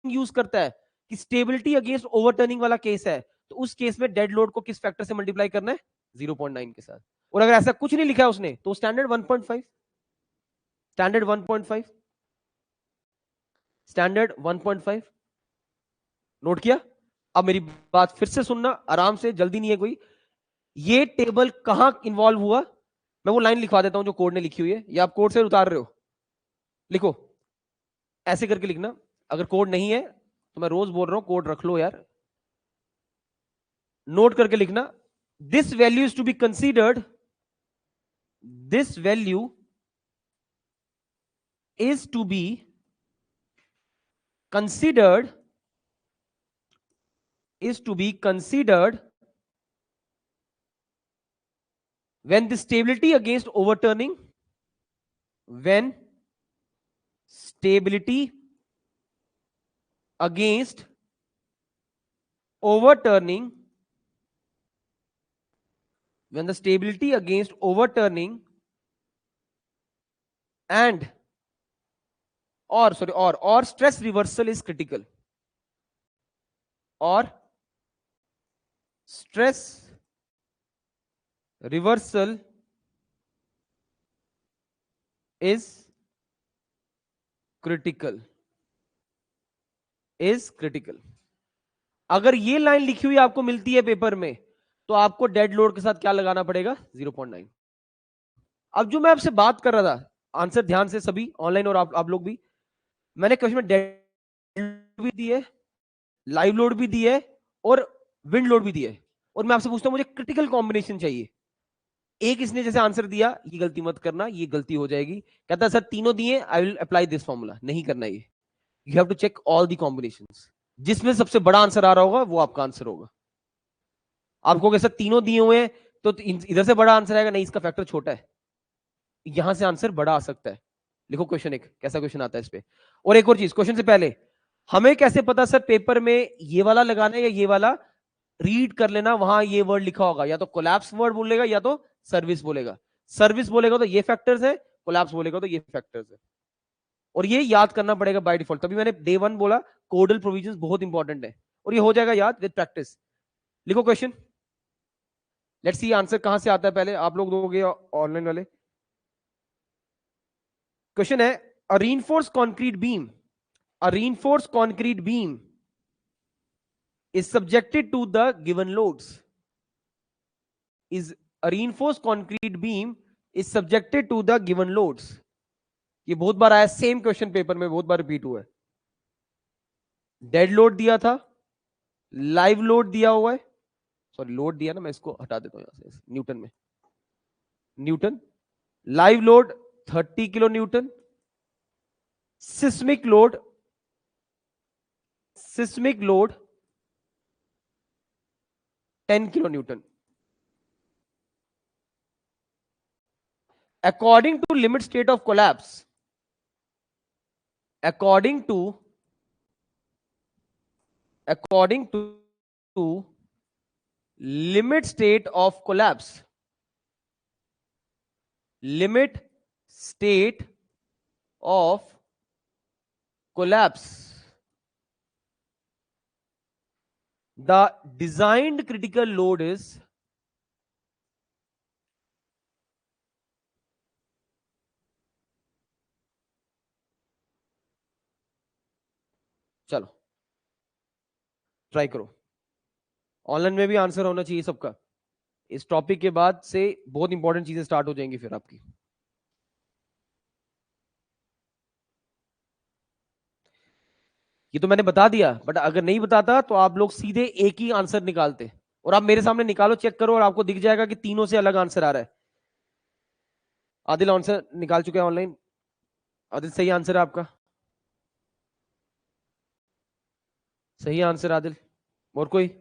यूज करता है कि स्टेबिलिटी अगेंस्ट ओवरटर्निंग वाला केस है, तो उस केस में डेड लोड को किस फैक्टर से मल्टीप्लाई करना है? 0.9 के साथ। और अगर ऐसा कुछ नहीं लिखा है उसने, तो स्टैंडर्ड 1.5, स्टैंडर्ड 1.5, स्टैंडर्ड 1.5। नोट किया? अब मेरी बात फिर से सुनना आराम से, जल्दी नहीं है कोई। ये टेबल कहां इन्वॉल्व हुआ? मैं वो लाइन लिखवा देता हूं जो कोड ने लिखी हुई है, या आप कोड से उतार रहे हो? लिखो, ऐसे करके लिखना। अगर कोड नहीं है तो मैं रोज बोल रहा हूं कोड रख लो यार, नोट करके लिखना। This value is to be considered, this value is to be considered, is to be considered when the stability against overturning, when stability against overturning, when the stability against overturning and or stress reversal is critical, or stress reversal is critical, is critical। अगर ये लाइन लिखी हुई आपको मिलती है पेपर में, तो आपको डेड लोड के साथ क्या लगाना पड़ेगा? 0.9। अब जो मैं आपसे बात कर रहा था, आंसर ध्यान से सभी ऑनलाइन और आप लोग भी, मैंने क्वेश्चन में डेड भी दी है, लाइव लोड भी दी है, और विंड लोड भी दी है। और मैं आपसे पूछता हूं मुझे क्रिटिकल कॉम्बिनेशन चाहिए। एक इसने जैसे आंसर दिया, ये गलती मत करना, ये गलती हो जाएगी। कहता है सर तीनों दिए, I will apply this formula. नहीं करना ये, you have to check all the combinations, जिसमें सबसे बड़ा आंसर आ रहा होगा वो आपका आंसर होगा। आपको कैसा तीनों दिए हुए हैं तो इधर से बड़ा आंसर आएगा, नहीं इसका फैक्टर छोटा है, यहां से आंसर बड़ा आ सकता है। लिखो क्वेश्चन एक, कैसा क्वेश्चन आता है इस पे। और एक और चीज, क्वेश्चन से पहले हमें कैसे पता सर पेपर में ये वाला लगाना है या ये वाला? रीड कर लेना, वहां ये वर्ड लिखा होगा, या तो कोलैप्स वर्ड बोलेगा या तो सर्विस बोलेगा। सर्विस बोलेगा तो ये फैक्टर्स है, कोलैप्स बोलेगा तो ये फैक्टर्स है। और ये याद करना पड़ेगा बाय डिफॉल्ट, तभी मैंने डे 1 बोला कोडल प्रोविजंस बहुत इंपॉर्टेंट है, और ये हो जाएगा याद विद प्रैक्टिस। लिखो क्वेश्चन, लेट्स सी आंसर कहां से आता है, पहले आप लोग दोगे ऑनलाइन वाले। क्वेश्चन है, a reinforce concrete beam, a reinforce concrete beam is subjected to the given loads, is a reinforced concrete beam is subjected to the given loads। ये बहुत बार आया, सेम क्वेश्चन पेपर में बहुत बार रिपीट हुआ है। डेड लोड दिया था, लाइव लोड दिया हुआ है, सॉरी लोड दिया ना, मैं इसको हटा देता हूं यहां से, न्यूटन में, Newton. Live load 30 kilo Newton, seismic load, seismic load 10 kilo Newton. According to limit state of collapse, according to according to limit state of collapse. Limit state of collapse. The designed critical load is चलो ट्राई करो, ऑनलाइन में भी आंसर होना चाहिए सबका। इस टॉपिक के बाद से बहुत इंपॉर्टेंट चीजें स्टार्ट हो जाएंगी फिर आपकी। ये तो मैंने बता दिया, बट अगर नहीं बताता तो आप लोग सीधे एक ही आंसर निकालते, और आप मेरे सामने निकालो, चेक करो, और आपको दिख जाएगा कि तीनों से अलग आंसर आ रहा है। आदिल आंसर निकाल चुके हैं ऑनलाइन। आदिल सही आंसर है आपका, सही आंसर आदिल। और कोई?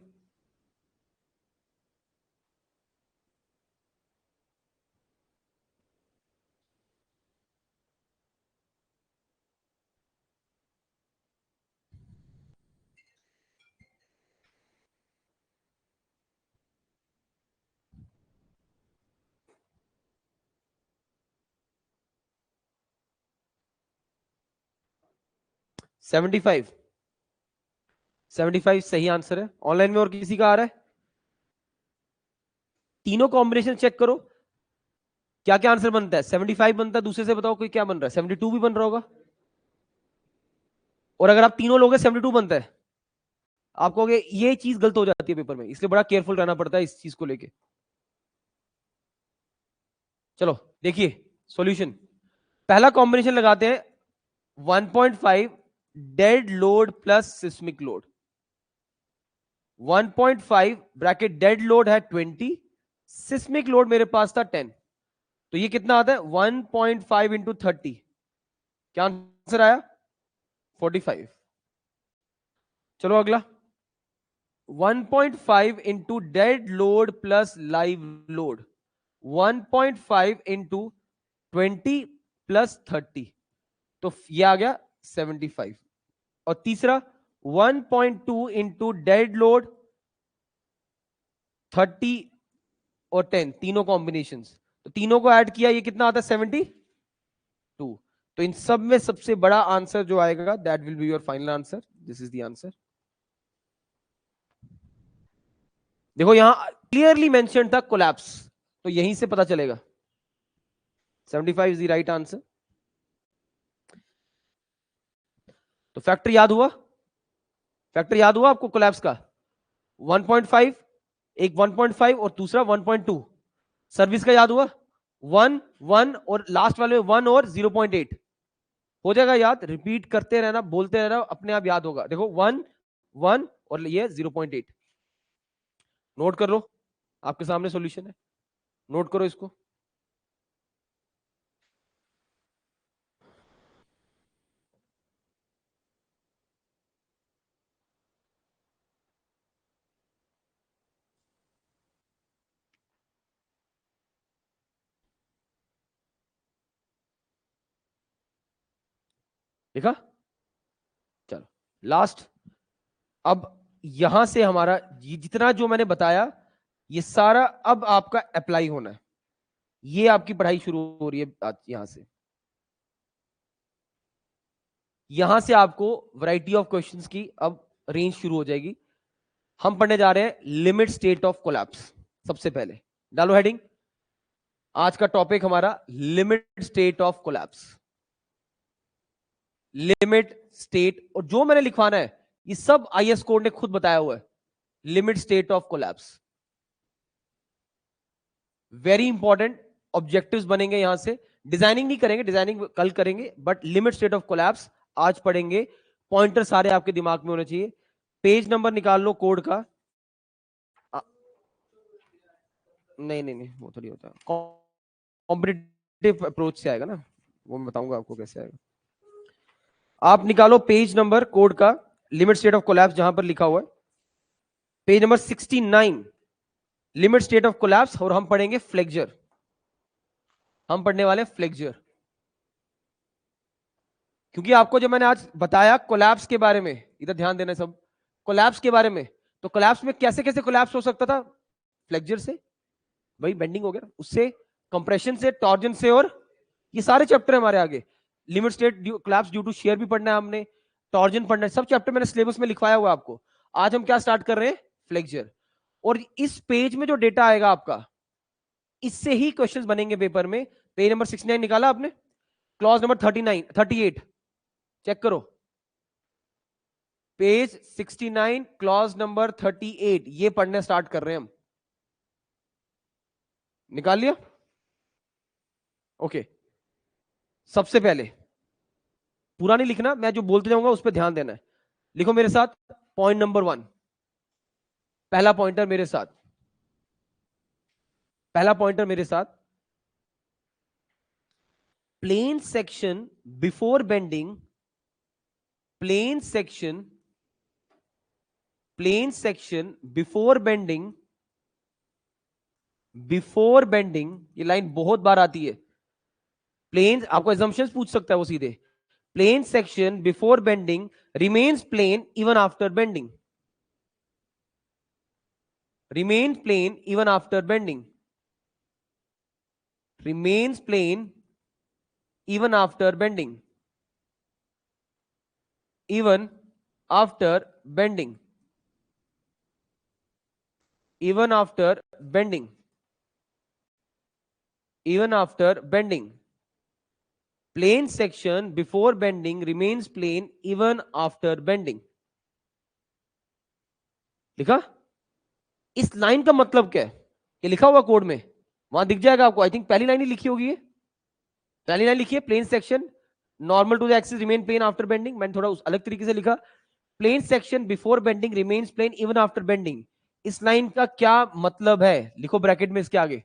सेवेंटी फाइव सही आंसर है। ऑनलाइन में और किसी का आ रहा है? तीनों कॉम्बिनेशन चेक करो, क्या क्या आंसर बनता है। 75 बनता है, दूसरे से बताओ कोई क्या बन रहा है। 72 भी बन रहा होगा, और अगर आप तीनों लोगे 72 बनता है। आप कहोगे ये चीज गलत हो जाती है पेपर में, इसलिए बड़ा केयरफुल रहना पड़ता है इस चीज को लेके। चलो देखिए सॉल्यूशन। पहला कॉम्बिनेशन लगाते हैं 1.5 dead load plus seismic load. 1.5 bracket dead load है 20, सिस्मिक लोड मेरे पास था 10, तो ये कितना आता है 1.5 इंटू 30, क्या आंसर आया 45। चलो अगला 1.5 into dead load plus live load, 1.5 into 20 plus 30, तो ये आ गया 75। और तीसरा 1.2 इंटू डेड लोड 30 और 10, तीनों कॉम्बिनेशन, तो तीनों को ऐड किया, ये कितना आता है 72। तो इन सब में सबसे बड़ा आंसर जो आएगा that will be your final answer. This is the answer. देखो यहां क्लियरली मेंशन था कोलैप्स, तो यहीं से पता चलेगा 75 इज द राइट आंसर। तो फैक्टर याद हुआ, फैक्टर याद हुआ आपको कोलैप्स का 1.5, एक 1.5 और दूसरा 1.2। सर्विस का याद हुआ 1 1 और लास्ट वाले में 1 और 0.8 हो जाएगा याद। रिपीट करते रहना, बोलते रहना, अपने आप याद होगा। देखो 1 1 और ये 0.8, नोट कर लो, आपके सामने सॉल्यूशन है, नोट करो इसको। देखा? चलो लास्ट। अब यहां से हमारा जितना जो मैंने बताया ये सारा अब आपका अप्लाई होना है। ये आपकी पढ़ाई शुरू हो रही है यहां से। यहां से आपको वैरायटी ऑफ क्वेश्चंस की अब रेंज शुरू हो जाएगी। हम पढ़ने जा रहे हैं लिमिट स्टेट ऑफ कोलैप्स। सबसे पहले डालो हेडिंग, आज का टॉपिक हमारा limit state of collapse. Limit state, और जो मैंने लिखवाना है ये सब आईएस कोड ने खुद बताया हुआ है। Limit state of collapse very important objectives बनेंगे यहां से। डिजाइनिंग नहीं करेंगे, डिजाइनिंग कल करेंगे, but limit state of collapse आज पढ़ेंगे। पॉइंटर सारे आपके दिमाग में होने चाहिए। पेज नंबर निकाल लो कोड का। नहीं नहीं नहीं, वो थोड़ी होता है, कॉम्पिटिटिव अप्रोच से आएगा ना, वो मैं बताऊंगा आपको कैसे आएगा। आप निकालो पेज नंबर कोड का, लिमिट स्टेट ऑफ कोलैप्स जहां पर लिखा हुआ है, page number 69, limit state of collapse. और हम पढ़ेंगे फ्लेक्चर, हम पढ़ने वाले फ्लेक्चर। क्योंकि आपको जब मैंने आज बताया कोलैप्स के बारे में, इधर ध्यान देना सब, कोलैप्स के बारे में, तो कोलैप्स में कैसे कैसे कोलैप्स हो सकता था? फ्लेक्चर से, वही बेंडिंग हो गया, उससे कंप्रेशन से, टॉर्जन से, और ये सारे चैप्टर हमारे आगे। Limit state collapse due to shear भी पढ़ना है हमने, टॉर्जन पढ़ना है, सब चैप्टर मैंने सिलेबस में लिखवाया हुआ आपको। आज हम क्या स्टार्ट कर रहे हैं? फ्लेक्चर। और इस पेज में जो डेटा आएगा आपका, इससे ही क्वेश्चंस बनेंगे पेपर में। पेज नंबर 69 निकाला आपने, क्लॉज नंबर 39 38 चेक करो, पेज 69 क्लॉज नंबर 38, ये पढ़ने स्टार्ट कर रहे हैं हम। निकाल लिया? ओके। सबसे पहले पूरा नहीं लिखना, मैं जो बोलते जाऊंगा उस पर ध्यान देना है। लिखो मेरे साथ, पॉइंट नंबर 1, पहला पॉइंटर मेरे साथ, पहला पॉइंटर मेरे साथ, plane section before bending, plane section before bending, before bending, ये लाइन बहुत बार आती है। प्लेन, आपको एजम्पशंस पूछ सकता है वो सीधे। Plane section before bending remains plane even after bending, remains plane even after bending, remains plane even after bending, even after bending, even after bending, even after bending, plane section before bending remains plane even after bending। लिखा? इस लाइन का मतलब क्या है? ये लिखा हुआ कोड में, वहां दिख जाएगा आपको। आई थिंक पहली लाइन ही लिखी होगी, ये पहली लाइन लिखी है, plane section normal to the axis remain plane after bending. मैंने थोड़ा अलग तरीके से लिखा, plane section before bending remains plane even after bending. इस लाइन का क्या मतलब है? लिखो ब्रैकेट में इसके आगे,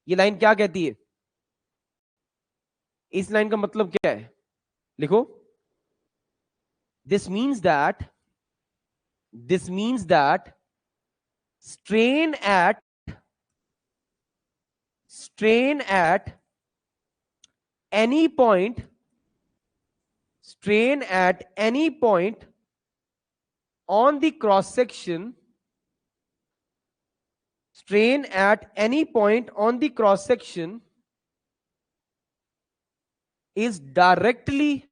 ये लाइन क्या कहती है? इस लाइन का मतलब क्या है? लिखो, this means that strain at any point, strain at any point on the cross section, strain at any point on the cross section is directly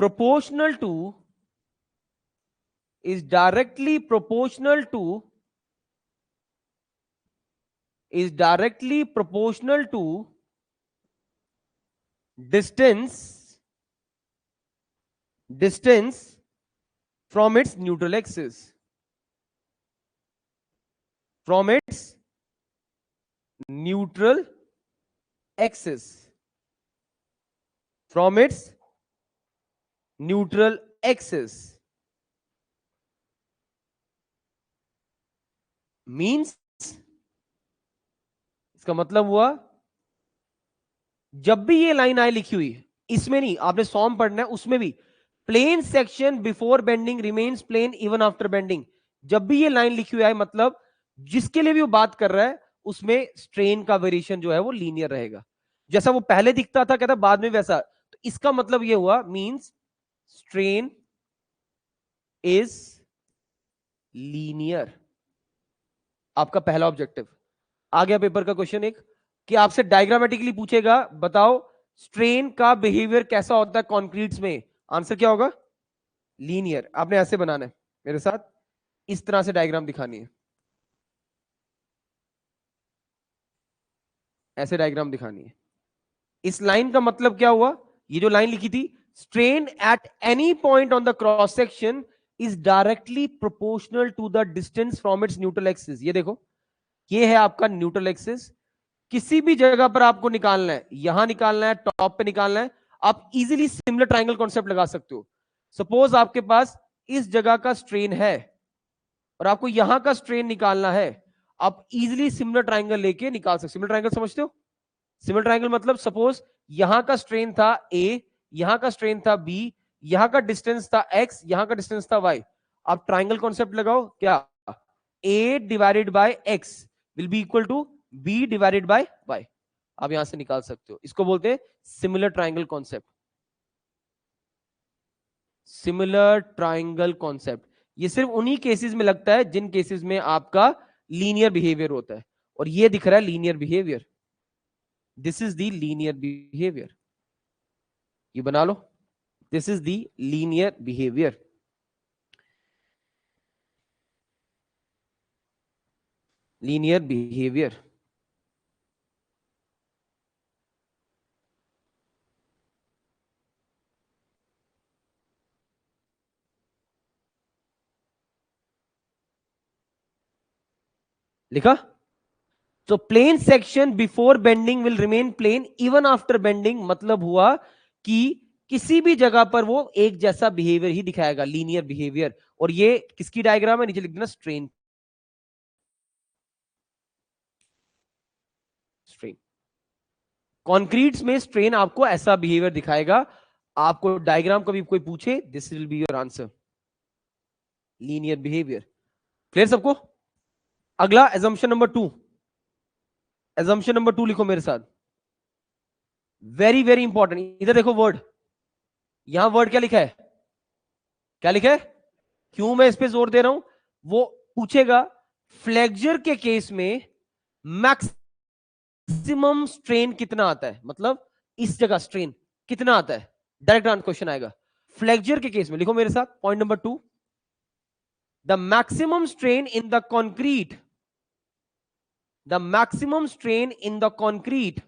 proportional to, is directly proportional to, is directly proportional to distance from its neutral axis, from its neutral axis, from its neutral axis, means, इसका मतलब हुआ, जब भी ये लाइन आए लिखी हुई, इसमें नहीं, आपने सॉम पढ़ना है, उसमें भी plane section before bending remains plane even after bending, जब भी ये लाइन लिखी हुई है, मतलब जिसके लिए भी वो बात कर रहा है, उसमें स्ट्रेन का वेरिएशन जो है वो लीनियर रहेगा। जैसा वो पहले दिखता था, कहता बाद में वैसा, तो इसका मतलब ये हुआ, मींस स्ट्रेन इज लीनियर। आपका पहला ऑब्जेक्टिव आ गया। पेपर का क्वेश्चन एक, कि आपसे डायग्रामेटिकली पूछेगा, बताओ स्ट्रेन का बिहेवियर कैसा होता है कॉन्क्रीट्स में। आंसर क्या होगा? लीनियर। आपने ऐसे बनाना है मेरे साथ, इस तरह से डायग्राम दिखानी है, ऐसे डायग्राम दिखानी है। इस लाइन का मतलब क्या हुआ? ये जो लाइन लिखी थी, strain at any point on the cross section is directly proportional to the distance from its neutral axis. ये देखो, ये है आपका न्यूट्रल एक्सिस। किसी भी जगह पर आपको निकालना है, यहां निकालना है, टॉप पे निकालना है, आप इजीली सिमिलर ट्रायंगल कॉन्सेप्ट लगा सकते हो। सपोज आपके पास इस जगह का स्ट्रेन है और आपको यहां का स्ट्रेन निकालना है, आप इजीली सिमिलर ट्रायंगल लेके निकाल सकते हो। सिमिलर ट्रायंगल समझते हो? सिमिलर ट्रायंगल मतलब सपोज यहां का स्ट्रेन था ए, यहां का स्ट्रेन था बी, यहां का डिस्टेंस था एक्स, यहां का डिस्टेंस था वाई। आप ट्रायंगल कॉन्सेप्ट लगाओ, क्या A divided by X will be equal to B divided by Y. आप यहां से निकाल सकते हो, इसको बोलते हैं similar triangle concept. Similar triangle concept, ये सिर्फ उन्हीं केसेस में लगता है जिन केसेस में आपका लीनियर बिहेवियर होता है, और ये दिख रहा है linear behaviour, this is the linear behaviour, ये बना लो, this is the linear behaviour. Linear behaviour, लिखा? So plane section before bending will remain plane even after bending, मतलब हुआ कि किसी भी जगह पर वो एक जैसा बिहेवियर ही दिखाएगा, लीनियर बिहेवियर। और ये किसकी डायग्राम है, नीचे लिख देना स्ट्रेन, स्ट्रेन कॉन्क्रीट्स में स्ट्रेन आपको ऐसा बिहेवियर दिखाएगा। आपको डायग्राम कभी कोई पूछे, this will be your answer, linear behaviour. Clear सबको? अगला एजम्पशन नंबर 2, एजम्पशन नंबर 2 लिखो मेरे साथ, वेरी वेरी इंपॉर्टेंट। इधर देखो वर्ड, यहां वर्ड क्या लिखा है, क्या लिखा है? क्यों मैं इस पे जोर दे रहा हूं, वो पूछेगा फ्लेक्चर के केस में मैक्सिमम स्ट्रेन कितना आता है, मतलब इस जगह स्ट्रेन कितना आता है, डायरेक्ट क्वेश्चन आएगा। फ्लेक्चर के केस में लिखो मेरे साथ, point number 2, the maximum strain in the concrete, the maximum strain in the concrete,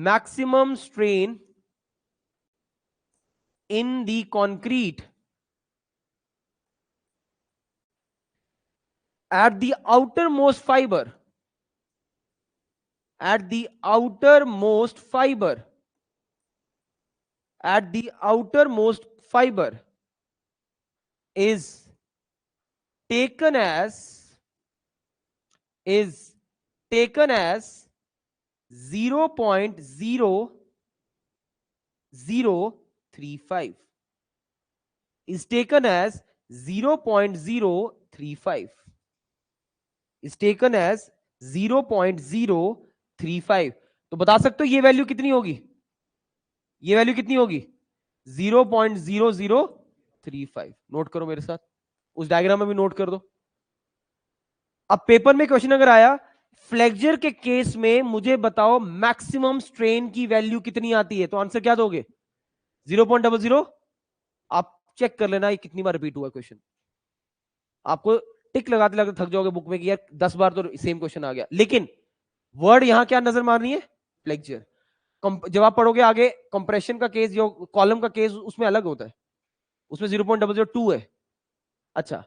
maximum strain in the concrete at the outermost fiber, at the outermost fiber, at the outermost fiber is taken as, is taken as 0.0035, is taken as 0.035, is taken as 0.035। तो बता सकते हो ये वैल्यू कितनी होगी, ये वैल्यू कितनी होगी, 0.0035। नोट करो मेरे साथ, उस डायग्राम में भी नोट कर दो। अब पेपर में क्वेश्चन अगर आया फ्लेक्चर के केस में मुझे बताओ मैक्सिमम स्ट्रेन की वैल्यू कितनी आती है, तो आंसर क्या दोगे, 0.00। आप चेक कर लेना ये कितनी बार रिपीट हुआ क्वेश्चन, आपको टिक लगाते लगाते थक जाओगे बुक में कि यार 10 बार तो सेम क्वेश्चन आ गया। लेकिन वर्ड यहां क्या नजर मारनी है, फ्लेक्चर। जब आप पढ़ोगे आगे कंप्रेशन का केस, जो कॉलम का केस, उसमें अलग होता है, उसमें 0.002 है। अच्छा,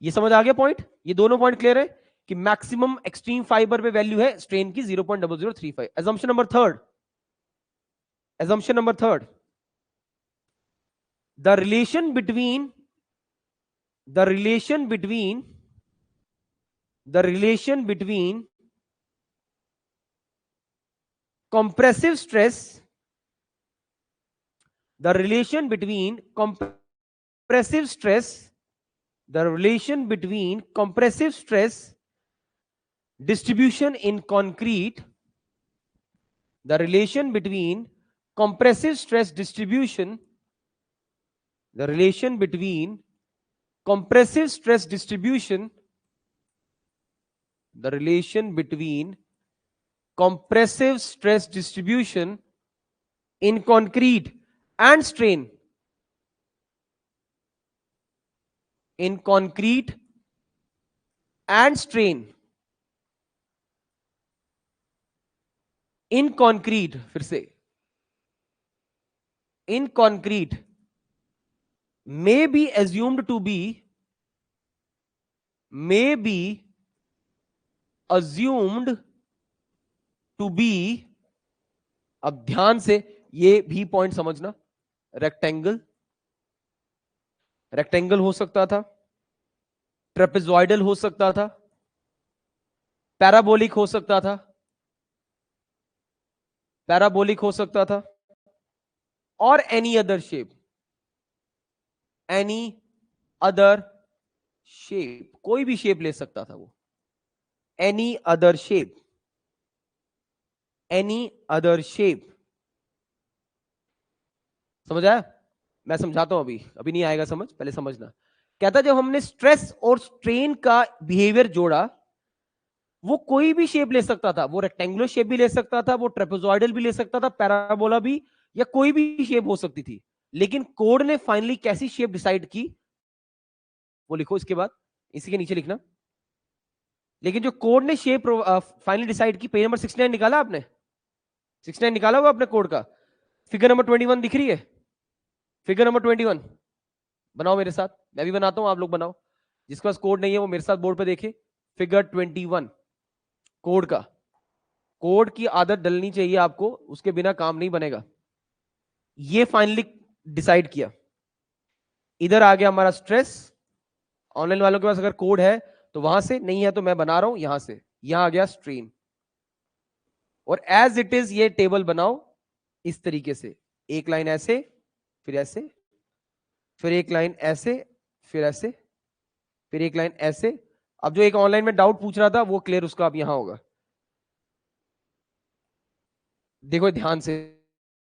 ये समझ आ गया पॉइंट, ये दोनों पॉइंट क्लियर है कि मैक्सिमम एक्सट्रीम फाइबर पे वैल्यू है स्ट्रेन की 0.0035। Assumption number third, assumption number third, the relation between, the relation between, the relation between compressive stress, the relation between compressive stress, the relation between compressive stress distribution in concrete, the relation between compressive stress distribution, the relation between compressive stress distribution, the relation between compressive stress distribution in concrete and strain, in concrete and strain, in concrete, फिर से, in concrete may be assumed to be, may be assumed to be, अब ध्यान से ये भी पॉइंट समझना, रेक्टेंगल, रेक्टेंगल हो सकता था, ट्रेपेजॉइडल हो सकता था, पैराबोलिक हो सकता था, पैराबोलिक हो सकता था, और any other shape, any other shape, कोई भी शेप ले सकता था वो, any other shape, any other shape. समझ आया? मैं समझाता हूं, अभी नहीं आएगा समझ, पहले समझना। कहता जब हमने स्ट्रेस और स्ट्रेन का बिहेवियर जोड़ा, वो कोई भी शेप ले सकता था, वो रेक्टेंगुलर शेप भी ले सकता था, वो ट्रेपेजॉइडल भी ले सकता था, पैराबोला भी, या कोई भी शेप हो सकती थी। लेकिन कोड ने फाइनली कैसी शेप डिसाइड की वो लिखो इसके बाद, इसी के नीचे लिखना। लेकिन जो कोड ने शेप फाइनली डिसाइड की, पेज नंबर 69 निकाला आपने? 69 निकाला हुआ अपने कोड का? फिगर नंबर 21 दिख रही है? फिगर नंबर 21 बनाओ मेरे साथ, मैं भी बनाता हूं, आप लोग बनाओ। जिसके पास कोड नहीं है वो मेरे साथ बोर्ड पे देखे। फिगर 21 कोड का, कोड की आदत डलनी चाहिए आपको, उसके बिना काम नहीं बनेगा। ये फाइनली डिसाइड किया, इधर आ गया हमारा स्ट्रेस। ऑनलाइन वालों के पास अगर कोड है तो वहां से, नहीं है तो मैं बना रहा हूं यहां से। यहां आ गया स्ट्रेन, और एज इट इज ये टेबल बनाओ इस तरीके से, एक लाइन ऐसे, फिर ऐसे, फिर एक लाइन ऐसे, फिर ऐसे, फिर एक लाइन ऐसे। अब जो एक ऑनलाइन में डाउट पूछ रहा था वो क्लियर उसका अब यहां होगा। देखो ध्यान से,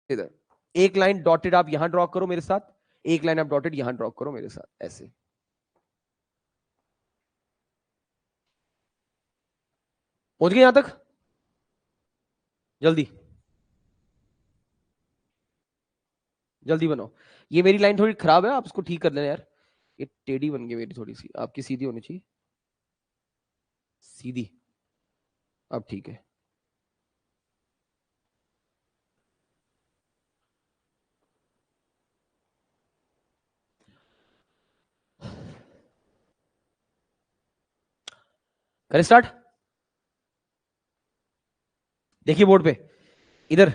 इधर एक लाइन डॉटेड आप यहां ड्रॉ करो मेरे साथ, एक लाइन आप डॉटेड यहां ड्रॉ करो मेरे साथ, ऐसे। पहुंच गए यहां तक? जल्दी जल्दी बनाओ। ये मेरी लाइन थोड़ी खराब है, आप इसको ठीक कर लेना यार। ये टेढ़ी बन गई मेरी थोड़ी सी, आपकी सीधी होनी चाहिए, सीधी। अब ठीक है। करें स्टार्ट? देखिए बोर्ड पे, इधर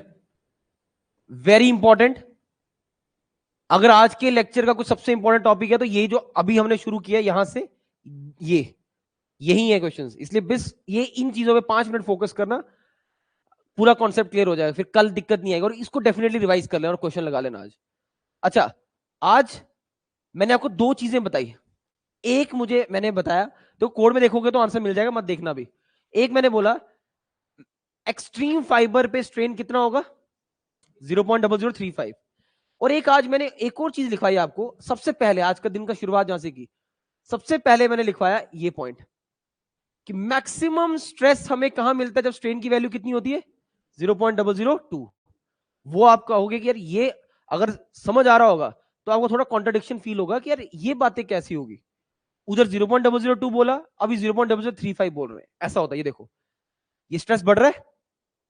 वेरी इंपॉर्टेंट। अगर आज के लेक्चर का कुछ सबसे इंपॉर्टेंट टॉपिक है तो ये जो अभी हमने शुरू किया यहां से, ये यही है क्वेश्चंस। इसलिए बस ये इन चीजों पे 5 मिनट फोकस करना, पूरा कॉन्सेप्ट क्लियर हो जाएगा, फिर कल दिक्कत नहीं आएगी। और इसको डेफिनेटली रिवाइज कर लेना और क्वेश्चन लगा लेना आज। अच्छा, आज मैंने आपको 2 चीजें बताई। एक मुझे मैंने बताया, तो कोड में देखोगे तो आंसर मिल जाएगा, मत देखना भी। एक मैंने बोला एक्सट्रीम फाइबर पे स्ट्रेन कितना होगा, 0.0035। और एक आज मैंने एक और चीज लिखवाई आपको, सबसे पहले आज का दिन का शुरुआत जहां से की, सबसे पहले मैंने लिखवाया ये पॉइंट कि मैक्सिमम स्ट्रेस हमें कहां मिलता है जब स्ट्रेन की वैल्यू कितनी होती है, 0.002। वो आप कहोगे कि यार ये अगर समझ आ रहा होगा तो आपको थोड़ा कॉन्ट्रडिक्शन फील होगा कि यार ये बातें कैसी होगी, उधर 0.002 बोला, अभी 0.035 बोल रहे हैं, ऐसा होता है। ये देखो, ये स्ट्रेस बढ़ रहा है,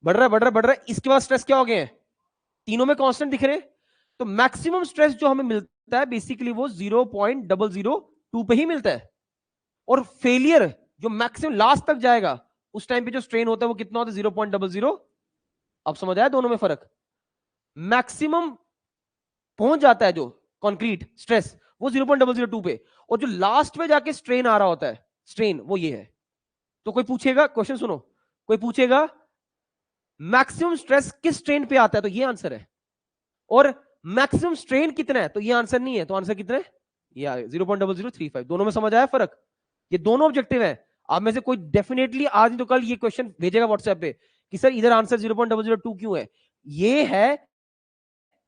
बढ़ रहा है, बढ़ रहा है, बढ़ रहा है। इसके बाद स्ट्रेस क्या हो गए हैं, तीनों में कांस्टेंट दिख रहे हैं। तो मैक्सिमम स्ट्रेस जो हमें मिलता है बेसिकली वो 0.002 पे ही मिलता है। और फेलियर जो मैक्सिमम लास्ट तक जाएगा, उस टाइम पे जो स्ट्रेन होता है वो कितना होता है, 0.00। अब समझ आया दोनों में फर्क? मैक्सिमम पहुंच जाता है जो कंक्रीट स्ट्रेस वो 0.002 पे, और जो लास्ट में जाके स्ट्रेन आ रहा होता है, स्ट्रेन वो ये है। तो कोई पूछेगा, क्वेश्चन सुनो, कोई पूछेगा मैक्सिमम स्ट्रेस किस स्ट्रेन पे आता है, तो ये आंसर है। और मैक्सिमम स्ट्रेन कितना है, तो ये आंसर नहीं है। तो आंसर कितना है, ये 0.0035। दोनों में समझ आया फर्क? ये दोनों ऑब्जेक्टिव है। आप में से कोई डेफिनेटली आज नहीं तो कल ये क्वेश्चन भेजेगा व्हाट्सएप पे कि सर इधर आंसर 0.002 क्यों है। ये है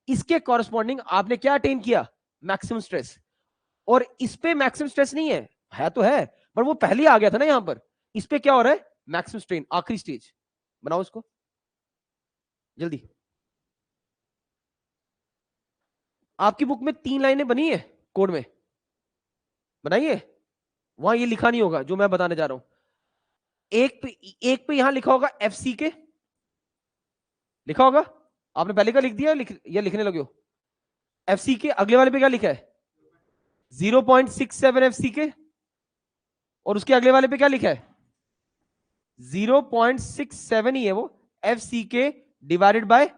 इसके कॉरेस्पॉन्डिंग आपने क्या अटेन किया, मैक्सिमम स्ट्रेस। और इस पे मैक्सिमम स्ट्रेस नहीं है तो है, पर वो पहले आ गया था ना यहां पर। इस पे क्या हो रहा है, मैक्सिमम स्ट्रेन, आखिरी स्टेज। बनाओ इसको जल्दी। आपकी बुक में 3 लाइनें बनी है कोड में, बनाइए। वहां ये लिखा नहीं होगा जो मैं बताने जा रहा हूं। एक पे यहां लिखा होगा एफसी के, लिखा होगा। आपने पहले का लिख दिया या लिखने लगे हो? एफसी के अगले वाले पे क्या लिखा है, 0.67 एफसी के। और उसके अगले वाले पे क्या लिखा है, 0.67 ही है वो, एफ सी के divided by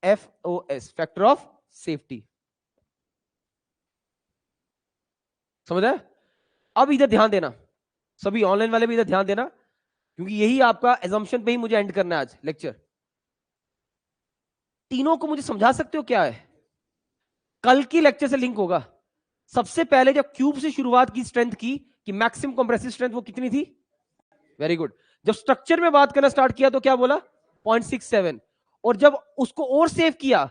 F O S, factor of safety. समझ आया? अब इधर ध्यान देना, सभी ऑनलाइन वाले भी इधर ध्यान देना, क्योंकि यही आपका एजम्पशन पे ही मुझे एंड करना है आज लेक्चर। तीनों को मुझे समझा सकते हो क्या है, कल की लेक्चर से लिंक होगा। सबसे पहले जब क्यूब से शुरुआत की स्ट्रेंथ की कि मैक्सिमम कंप्रेसिव स्ट्रेंथ वो कितनी थी, वेरी गुड। जब स्ट्रक्चर में बात करना स्टार्ट किया तो क्या बोला, 0.67। और जब उसको और सेव किया,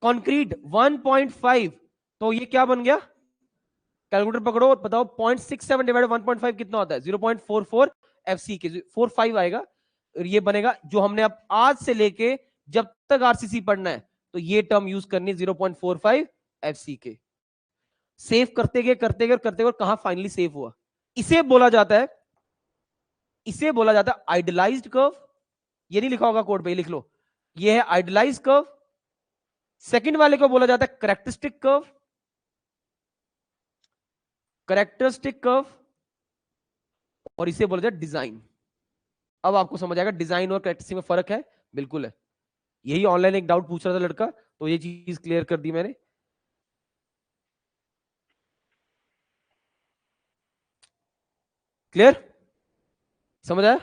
कंक्रीट 1.5, तो ये क्या बन गया, कैलकुलेटर पकड़ो और बताओ 0.67 डिवाइड 1.5 कितना होता है, 0.44 एफसी के 45 आएगा। और ये बनेगा जो हमने अब आज से लेके जब तक आरसीसी पढ़ना है तो ये टर्म यूज करनी है 0.45 एफसी के। सेव करते गए करते गए करते गए, कहां फाइनली सेव हुआ। इसे बोला जाता है, इसे बोला जाता है आइडियलाइज्ड कर्व। ये नहीं लिखा होगा कोड पे, लिख लो, ये है आइडियलाइज्ड कर्व। सेकंड वाले को बोला जाता है करेक्टरिस्टिक कर्व, करेक्टरिस्टिक कर्व, और इसे बोला जाता है डिजाइन। अब आपको समझ आएगा डिजाइन और करेक्टरिस्टिक में फर्क है, बिल्कुल है। यही ऑनलाइन एक डाउट पूछ रहा था लड़का, तो ये चीज क्लियर कर दी मैंने। क्लियर, समझ आया।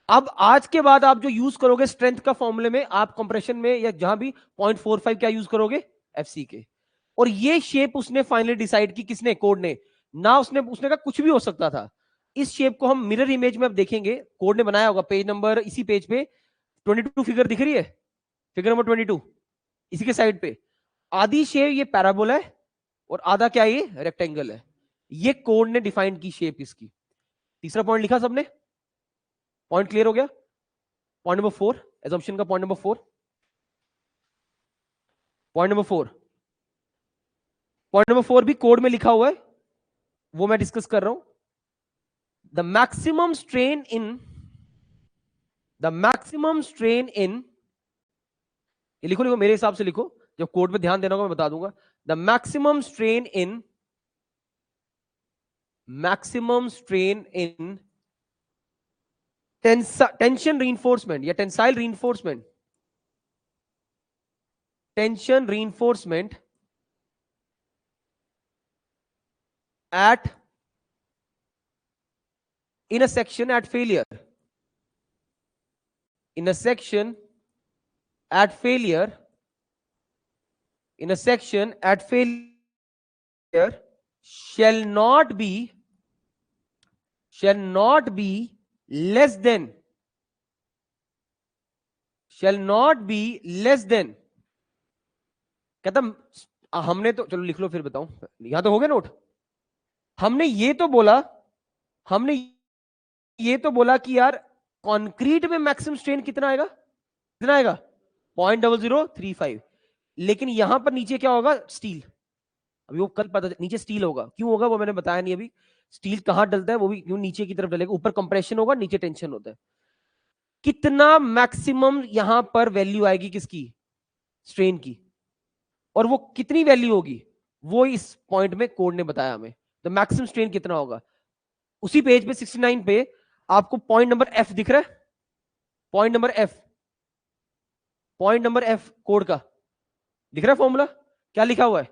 अब आज के बाद आप जो यूज करोगे स्ट्रेंथ का फॉर्मूले में, आप कंप्रेशन में या जहां भी 0.45 क्या यूज करोगे, एफसी के। और ये शेप उसने फाइनली डिसाइड की, किसने, कोड ने ना। उसने उसने कहा कुछ भी हो सकता था। इस शेप को हम मिरर इमेज में अब देखेंगे, कोड ने बनाया होगा, पेज नंबर इसी पेज पे 22 फिगर दिख रही है, फिगर नंबर 22 इसी के साइड पे। आधी शेप ये पैराबोला है और आधा क्या ये रेक्टेंगल है। ये कोड ने डिफाइन की शेप इसकी। तीसरा पॉइंट लिखा सबने, पॉइंट क्लियर हो गया। पॉइंट नंबर 4, एजम्पशन का point number 4, point number 4, point number 4 भी कोड में लिखा हुआ है, वो मैं डिस्कस कर रहा हूं। The maximum strain in, the maximum strain इन, ये लिखो लिखो मेरे हिसाब से लिखो, जब कोड में ध्यान देना होगा मैं बता दूंगा। The maximum strain in, maximum strain in tension reinforcement या tensile reinforcement, tension reinforcement at in a section at failure, in a section at failure, in a section at failure shall not be less than, shall not be less than, कहता हमने तो, चलो लिख लो फिर बताऊं, यहां तो हो गया नोट। हमने ये तो बोला, हमने ये तो बोला कि यार कंक्रीट में मैक्सिमम स्ट्रेन कितना आएगा, कितना आएगा 0.0035। लेकिन यहां पर नीचे क्या होगा, स्टील। अभी वो कल पता, नीचे स्टील होगा, क्यों होगा वो मैंने बताया नहीं अभी। स्टील कहां डलता है वो भी, क्यों नीचे की तरफ डलेगा, ऊपर कंप्रेशन होगा नीचे टेंशन होता है। कितना मैक्सिमम यहां पर वैल्यू आएगी किसकी, स्ट्रेन की, और वो कितनी वैल्यू होगी वो इस पॉइंट में कोड ने बताया हमें। तो मैक्सिमम स्ट्रेन कितना होगा, उसी पेज पे 69 पे आपको पॉइंट नंबर एफ दिख रहा है, point number F, point number F code का दिख रहा है फॉर्मूला, क्या लिखा हुआ है,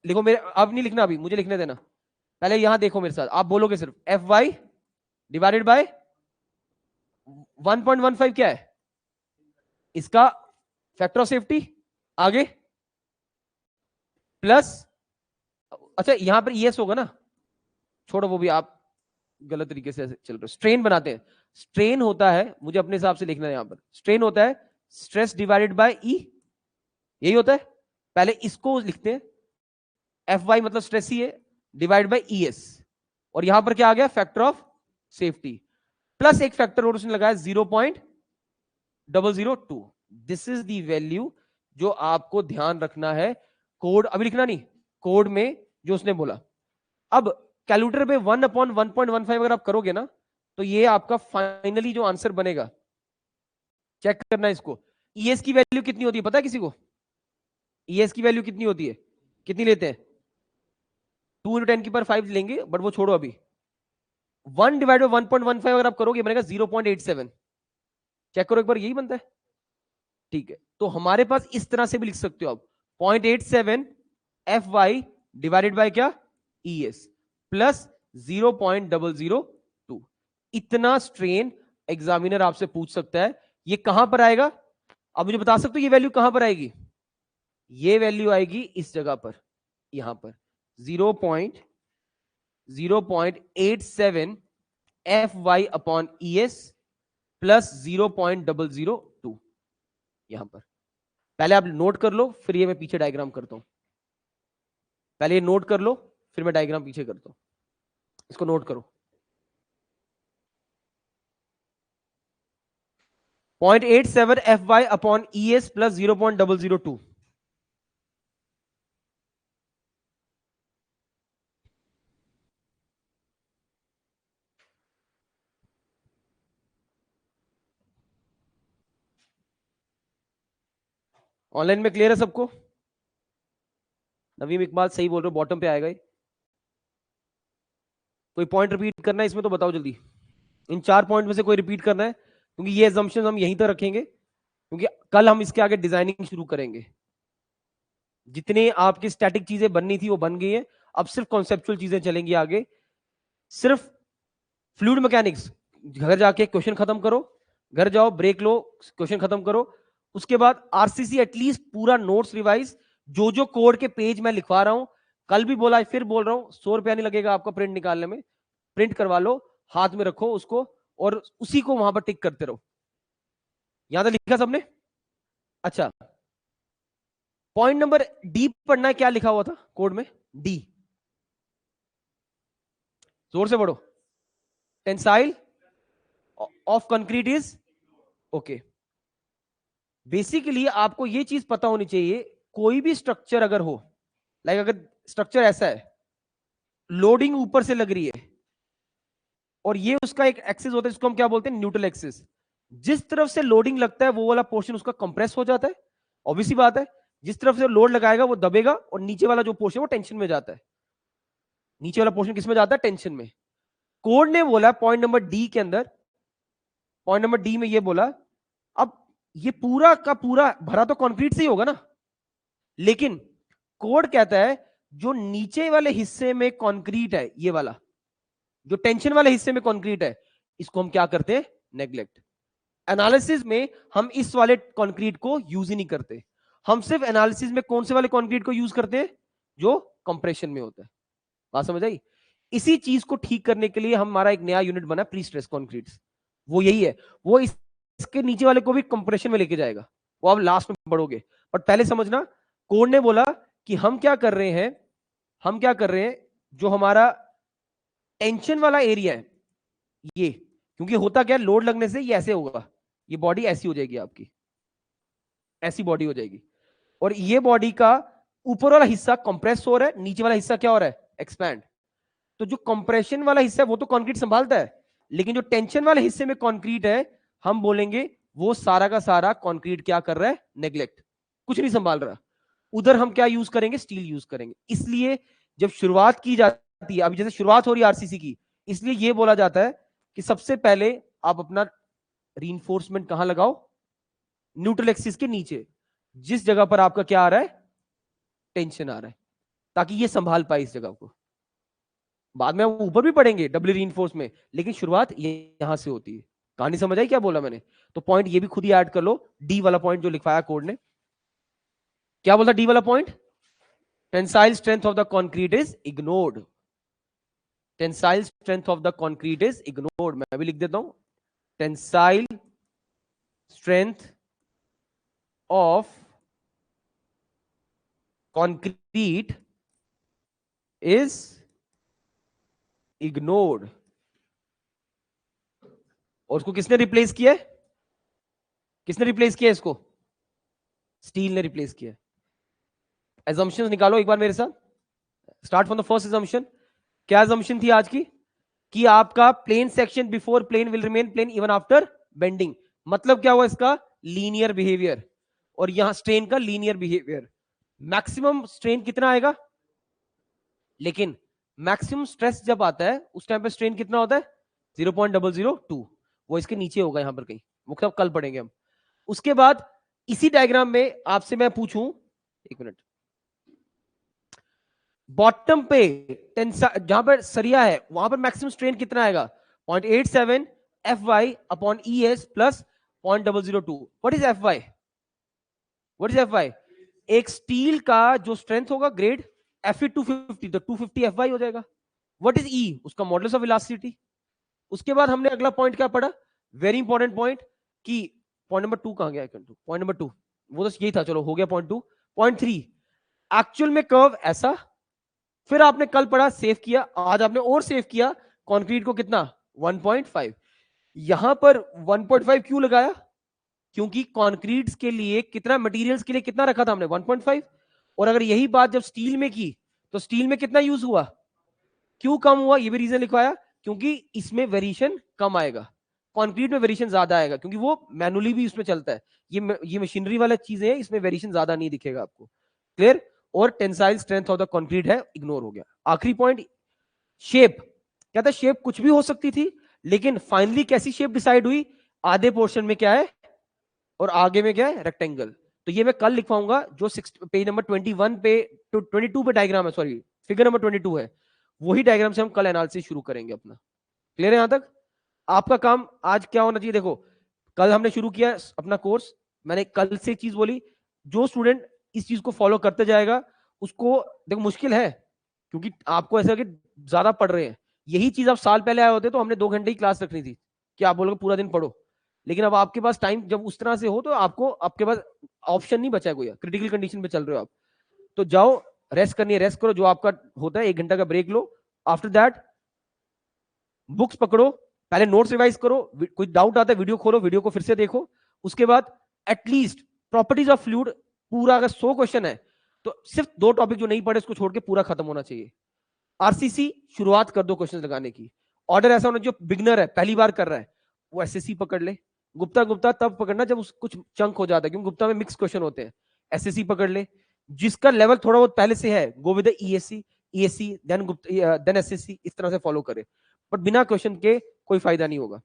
लिखो मेरे, अब नहीं लिखना, अभी मुझे लिखने देना, पहले यहां देखो मेरे साथ, आप बोलोगे सिर्फ एफ वाई डिवाइडेड बाय 1.15 क्या है इसका फैक्टर ऑफ सेफ्टी, आगे प्लस, अच्छा यहां पर ईएस होगा ना, छोड़ो वो भी आप गलत तरीके से चल रहे, स्ट्रेन बनाते हैं। स्ट्रेन होता है, मुझे अपने हिसाब से लिखना है यहां पर, स्ट्रेन होता है स्ट्रेस डिवाइडेड बाय ई, यही होता है। पहले इसको लिखते हैं, एफ वाई मतलब स्ट्रेस ही है, डिवाइड बाय ई एस, और यहां पर क्या आ गया, फैक्टर ऑफ सेफ्टी, प्लस एक फैक्टर और उसने लगाया 0.002। दिस इज दी वैल्यू जो आपको ध्यान रखना है, कोड अभी लिखना नहीं, कोड में जो उसने बोला। अब कैलकुलेटर पे 1/1.15 अगर आप करोगे ना, तो ये आपका फाइनली जो आंसर बनेगा, चेक करना इसको। ईएस की वैल्यू कितनी होती है पता है किसी को, ईएस की वैल्यू कितनी होती है, कितनी लेते हैं, 2 × 10⁵ लेंगे, बट वो छोड़ो अभी। 1 डिवाइड बाय 1.15 अगर आप करोगे बनेगा 0.87, चेक करो एक बार, यही बनता है। ठीक है, तो हमारे पास इस तरह से भी लिख सकते हो आप, 0.87 एफ वाई डिवाइडेड बाय क्या, ई एस प्लस 0.002। इतना स्ट्रेन एग्जामिनर आपसे पूछ सकता है, ये कहां पर आएगा, अब मुझे बता सकते हो ये वैल्यू कहां पर आएगी, ये वैल्यू आएगी इस जगह पर, यहां पर 0.87 F Y upon E S plus 0.002, यहां पर। पहले आप नोट कर लो, फिर ये मैं पीछे डायग्राम करता हूं। पहले ये नोट कर लो, फिर मैं डायग्राम पीछे करता हूं। इसको नोट करो। 0.87 FY upon ES plus 0.002। Online में क्लियर है सबको? नवीम इकबाल सही बोल रहे हो, बॉटम पे आएगा ये। कोई पॉइंट रिपीट करना है इसमें तो बताओ जल्दी। इन 4 पॉइंट में से कोई रिपीट करना है, क्योंकि ये एजम्पशन हम यहीं तक रखेंगे, क्योंकि कल हम इसके आगे डिजाइनिंग शुरू करेंगे। जितनी आपकी स्टैटिक चीजें बननी थी वो बन गई है, अब सिर्फ कॉन्सेप्चुअल चीजें चलेंगी आगे। सिर्फ फ्लूइड मैकेनिक्स घर जाके क्वेश्चन खत्म करो, घर जाओ ब्रेक लो, क्वेश्चन खत्म करो। उसके बाद आरसीसी एटलीस्ट पूरा नोट्स रिवाइज, जो जो कोड के पेज मैं लिखवा रहा हूं, कल भी बोला फिर बोल रहा हूं, 100 रुपया नहीं लगेगा आपका प्रिंट निकालने में। प्रिंट करवा लो, हाथ में रखो उसको, और उसी को वहां पर टिक करते रहो। यहां तक लिखा सबने? अच्छा, पॉइंट नंबर डी पढ़ना है। क्या लिखा हुआ था कोड में? डी, जोर से पढ़ो। Tensile of concrete is okay. Basically आपको यह चीज पता होनी चाहिए, कोई भी स्ट्रक्चर अगर हो, लाइक अगर स्ट्रक्चर ऐसा है, लोडिंग ऊपर से लग रही है, और ये उसका एक एक्सिस होता है जिसको हम क्या बोलते हैं? Neutral axis. जिस तरफ से लोडिंग लगता है वो वाला पोर्शन उसका कंप्रेस हो जाता है, ऑब्वियसली बात है। जिस तरफ से लोड लगाएगा वो दबेगा, और नीचे वाला जो पोर्शन वो टेंशन में जाता है। नीचे वाला पोर्शन किस में जाता है? टेंशन में। कोड ने बोला पॉइंट नंबर डी के अंदर, पॉइंट नंबर डी में ये बोला, अब ये पूरा का पूरा भरा तो कंक्रीट से ही होगा ना, लेकिन कोड कहता है जो नीचे वाले हिस्से में कंक्रीट है, ये वाला जो टेंशन वाले हिस्से में कंक्रीट है, इसको हम क्या करते हैं? नेग्लेक्ट। एनालिसिस में हम इस वाले कंक्रीट को यूज ही नहीं करते। हम सिर्फ एनालिसिस में कौन से वाले कंक्रीट को यूज करते हैं? जो कंप्रेशन में होता है। बात समझ आई? इसी चीज को ठीक करने के लिए हमारा एक नया यूनिट बना, प्री स्ट्रेस कंक्रीट। वो यही है, वो इसके नीचे वाले को भी कंप्रेशन में लेके जाएगा। वो आप लास्ट में पढ़ोगे, बट पहले समझना, कोड ने बोला कि हम क्या कर रहे हैं, हम क्या कर रहे हैं, जो हमारा टेंशन वाला एरिया है ये, क्योंकि होता क्या, लोड लगने से ये ऐसे होगा, ये बॉडी ऐसी हो जाएगी आपकी, ऐसी बॉडी हो जाएगी, और ये बॉडी का ऊपर वाला हिस्सा कंप्रेस हो रहा है, नीचे वाला हिस्सा क्या हो रहा है? एक्सपैंड। तो जो कंप्रेशन वाला हिस्सा है वो तो कंक्रीट संभालता है, लेकिन जो टेंशन वाले हिस्से में कंक्रीट है, हम बोलेंगे वो सारा का सारा कंक्रीट क्या कर रहा है? नेग्लेक्ट, कुछ नहीं संभाल रहा। उधर हम क्या यूज करेंगे? स्टील यूज करेंगे। इसलिए जब शुरुआत की जाती है, अभी जैसे शुरुआत हो रही है आरसीसी की, इसलिए यह बोला जाता है कि सबसे पहले आप अपना रीइंफोर्समेंट कहां लगाओ? न्यूट्रल एक्सिस के नीचे, जिस जगह पर आपका क्या आ रहा है? टेंशन आ रहा है, ताकि ये संभाल पाए इस जगह को। बाद में ऊपर भी पढ़ेंगे डबल रीइंफोर्स में, लेकिन शुरुआत यहां से होती है। कहानी समझ आई क्या बोला मैंने? तो पॉइंट ये भी खुद ही ऐड कर लो, डी वाला पॉइंट जो लिखवाया कोड ने। क्या बोला डी वाला point? Tensile strength of the concrete is ignored. Tensile strength of the concrete is ignored. मैं भी लिख देता हूं, tensile strength of concrete is ignored. और उसको किसने रिप्लेस किया? किसने रिप्लेस किया इसको? स्टील ने रिप्लेस किया। एजम्पशंस निकालो एक बार मेरे साथ। Start from the first assumption. क्या एजम्पशन थी आज की? कि आपका plane section before plane will remain plane even after bending. मतलब क्या हुआ इसका? Linear behaviour. और यहां स्ट्रेन का लीनियर बिहेवियर। मैक्सिमम स्ट्रेन कितना आएगा? लेकिन मैक्सिमम स्ट्रेस जब आता है उस टाइम पे स्ट्रेन कितना होता है? 0.002। वो इसके नीचे होगा यहां पर कहीं, वो सब कल पढ़ेंगे हम। उसके बाद इसी डायग्राम में आपसे मैं पूछूं, एक मिनट, बॉटम पे जहां पर सरिया है वहां पर मैक्सिमम स्ट्रेन कितना आएगा? 0.87 Fy upon ES plus 0.002। What is Fy? What is Fy? एक स्टील का जो स्ट्रेंथ होगा ग्रेड Fe 250, तो 250 Fy हो जाएगा। What is E? उसका मॉडुलस ऑफ इलास्टिसिटी। उसके बाद हमने अगला पॉइंट क्या पढ़ा? वेरी इंपॉर्टेंट पॉइंट, कि पॉइंट नंबर 2 कहां गया? पॉइंट नंबर 2 वो तो यही था, चलो हो गया पॉइंट 2। पॉइंट 3, एक्चुअल में कर्व ऐसा, फिर आपने कल पढ़ा, सेव किया, आज आपने और सेव किया कंक्रीट को कितना, 1.5। यहां पर 1.5 क्यों लगाया, क्योंकि कंक्रीट्स के लिए कितना, मटेरियल्स के लिए कितना रखा था हमने, 1.5। और अगर यही बात जब स्टील में की तो स्टील में कितना यूज हुआ, क्यों कम हुआ, ये भी रीजन लिखवाया, क्योंकि इसमें वेरिएशन कम आएगा, कंक्रीट में वेरिएशन ज्यादा आएगा, क्योंकि वो मैनुअली भी उसमें चलता है। ये मशीनरी वाला चीजें हैं, इसमें वेरिएशन ज्यादा नहीं दिखेगा आपको। क्लियर। और tensile strength of the concrete है, इग्नोर हो गया। आखिरी पॉइंट, शेप। क्या था, शेप कुछ भी हो सकती थी, लेकिन फाइनली कैसी शेप डिसाइड हुई, आधे पोर्शन में क्या है और आगे में क्या है, रेक्टेंगल। तो ये मैं कल लिखवाऊंगा, जो पेज नंबर 21 पे, 22 पे डायग्राम है, सॉरी फिगर नंबर 22 है, वही डायग्राम से हम कल एनालिसिस शुरू करेंगे अपना। क्लियर है यहां तक। आपका काम आज क्या होना चाहिए, देखो कल हमने शुरू किया अपना कोर्स, मैंने कल से एक चीज बोली, जो स्टूडेंट इस चीज को फॉलो करते जाएगा उसको, देखो मुश्किल है क्योंकि आपको ऐसा कि ज्यादा पढ़ रहे हैं, यही चीज आप साल पहले आए होते तो हमने 2 घंटे की क्लास रखनी थी कि आप बोलोगे पूरा दिन पढ़ो। लेकिन अब आपके पास टाइम जब उस तरह से हो तो आपको, आपके पास ऑप्शन नहीं बचा है कोई, क्रिटिकल कंडीशन पे चल रहे हो आप, तो जाओ रेस्ट करनी है रेस्ट करो, जो आपका होता है 1 घंटा का ब्रेक लो। आफ्टर दैट बुक्स पकड़ो, पहले नोट्स रिवाइज करो, कोई डाउट आता है वीडियो खोलो, वीडियो को फिर से देखो। उसके बाद एटलीस्ट प्रॉपर्टीज ऑफ फ्लूइड पूरा, अगर 100 क्वेश्चन है तो सिर्फ 2 टॉपिक जो नहीं पढ़े उसको छोड़ के पूरा खत्म होना चाहिए। आरसीसी शुरुआत कर दो क्वेश्चन लगाने की। ऑर्डर ऐसा होना, जो बिगनर है पहली बार कर रहा है वो एसएससी पकड़ ले। गुप्ता गुप्ता तब पकड़ना जब कुछ चंक हो जाता है, क्योंकि गुप्ता में मिक्स क्वेश्चन होते हैं। एसएससी पकड़ ले। जिसका लेवल थोड़ा बहुत पहले से है, go with ESC, ESC then Gupta then SSC, इस तरह से फॉलो करे। बट बिना क्वेश्चन के कोई फायदा नहीं होगा,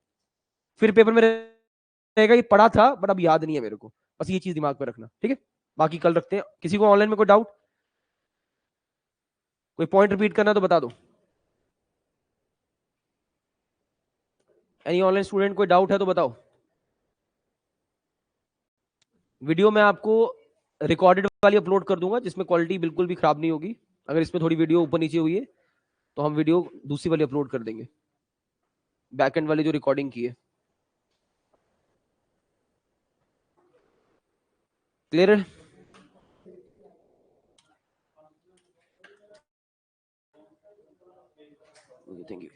फिर पेपर में रहेगा ये पढ़ा था बट अब याद नहीं है मेरे को। बस ये चीज दिमाग में रखना, ठीक है। बाकी कल रखते हैं। किसी को ऑनलाइन में कोई डाउट, कोई पॉइंट रिपीट करना तो बता दो। एनी ऑनलाइन स्टूडेंट कोई डाउट है तो बताओ। वीडियो मैं आपको रिकॉर्डेड वाली अपलोड कर दूंगा, जिसमें क्वालिटी बिल्कुल भी खराब नहीं होगी। अगर इसमें थोड़ी वीडियो ऊपर नीचे हुई है तो हम वीडियो दूसरी वाली अपलोड कर देंगे, बैक एंड वाली जो रिकॉर्डिंग की है। क्लियर है। Thank you.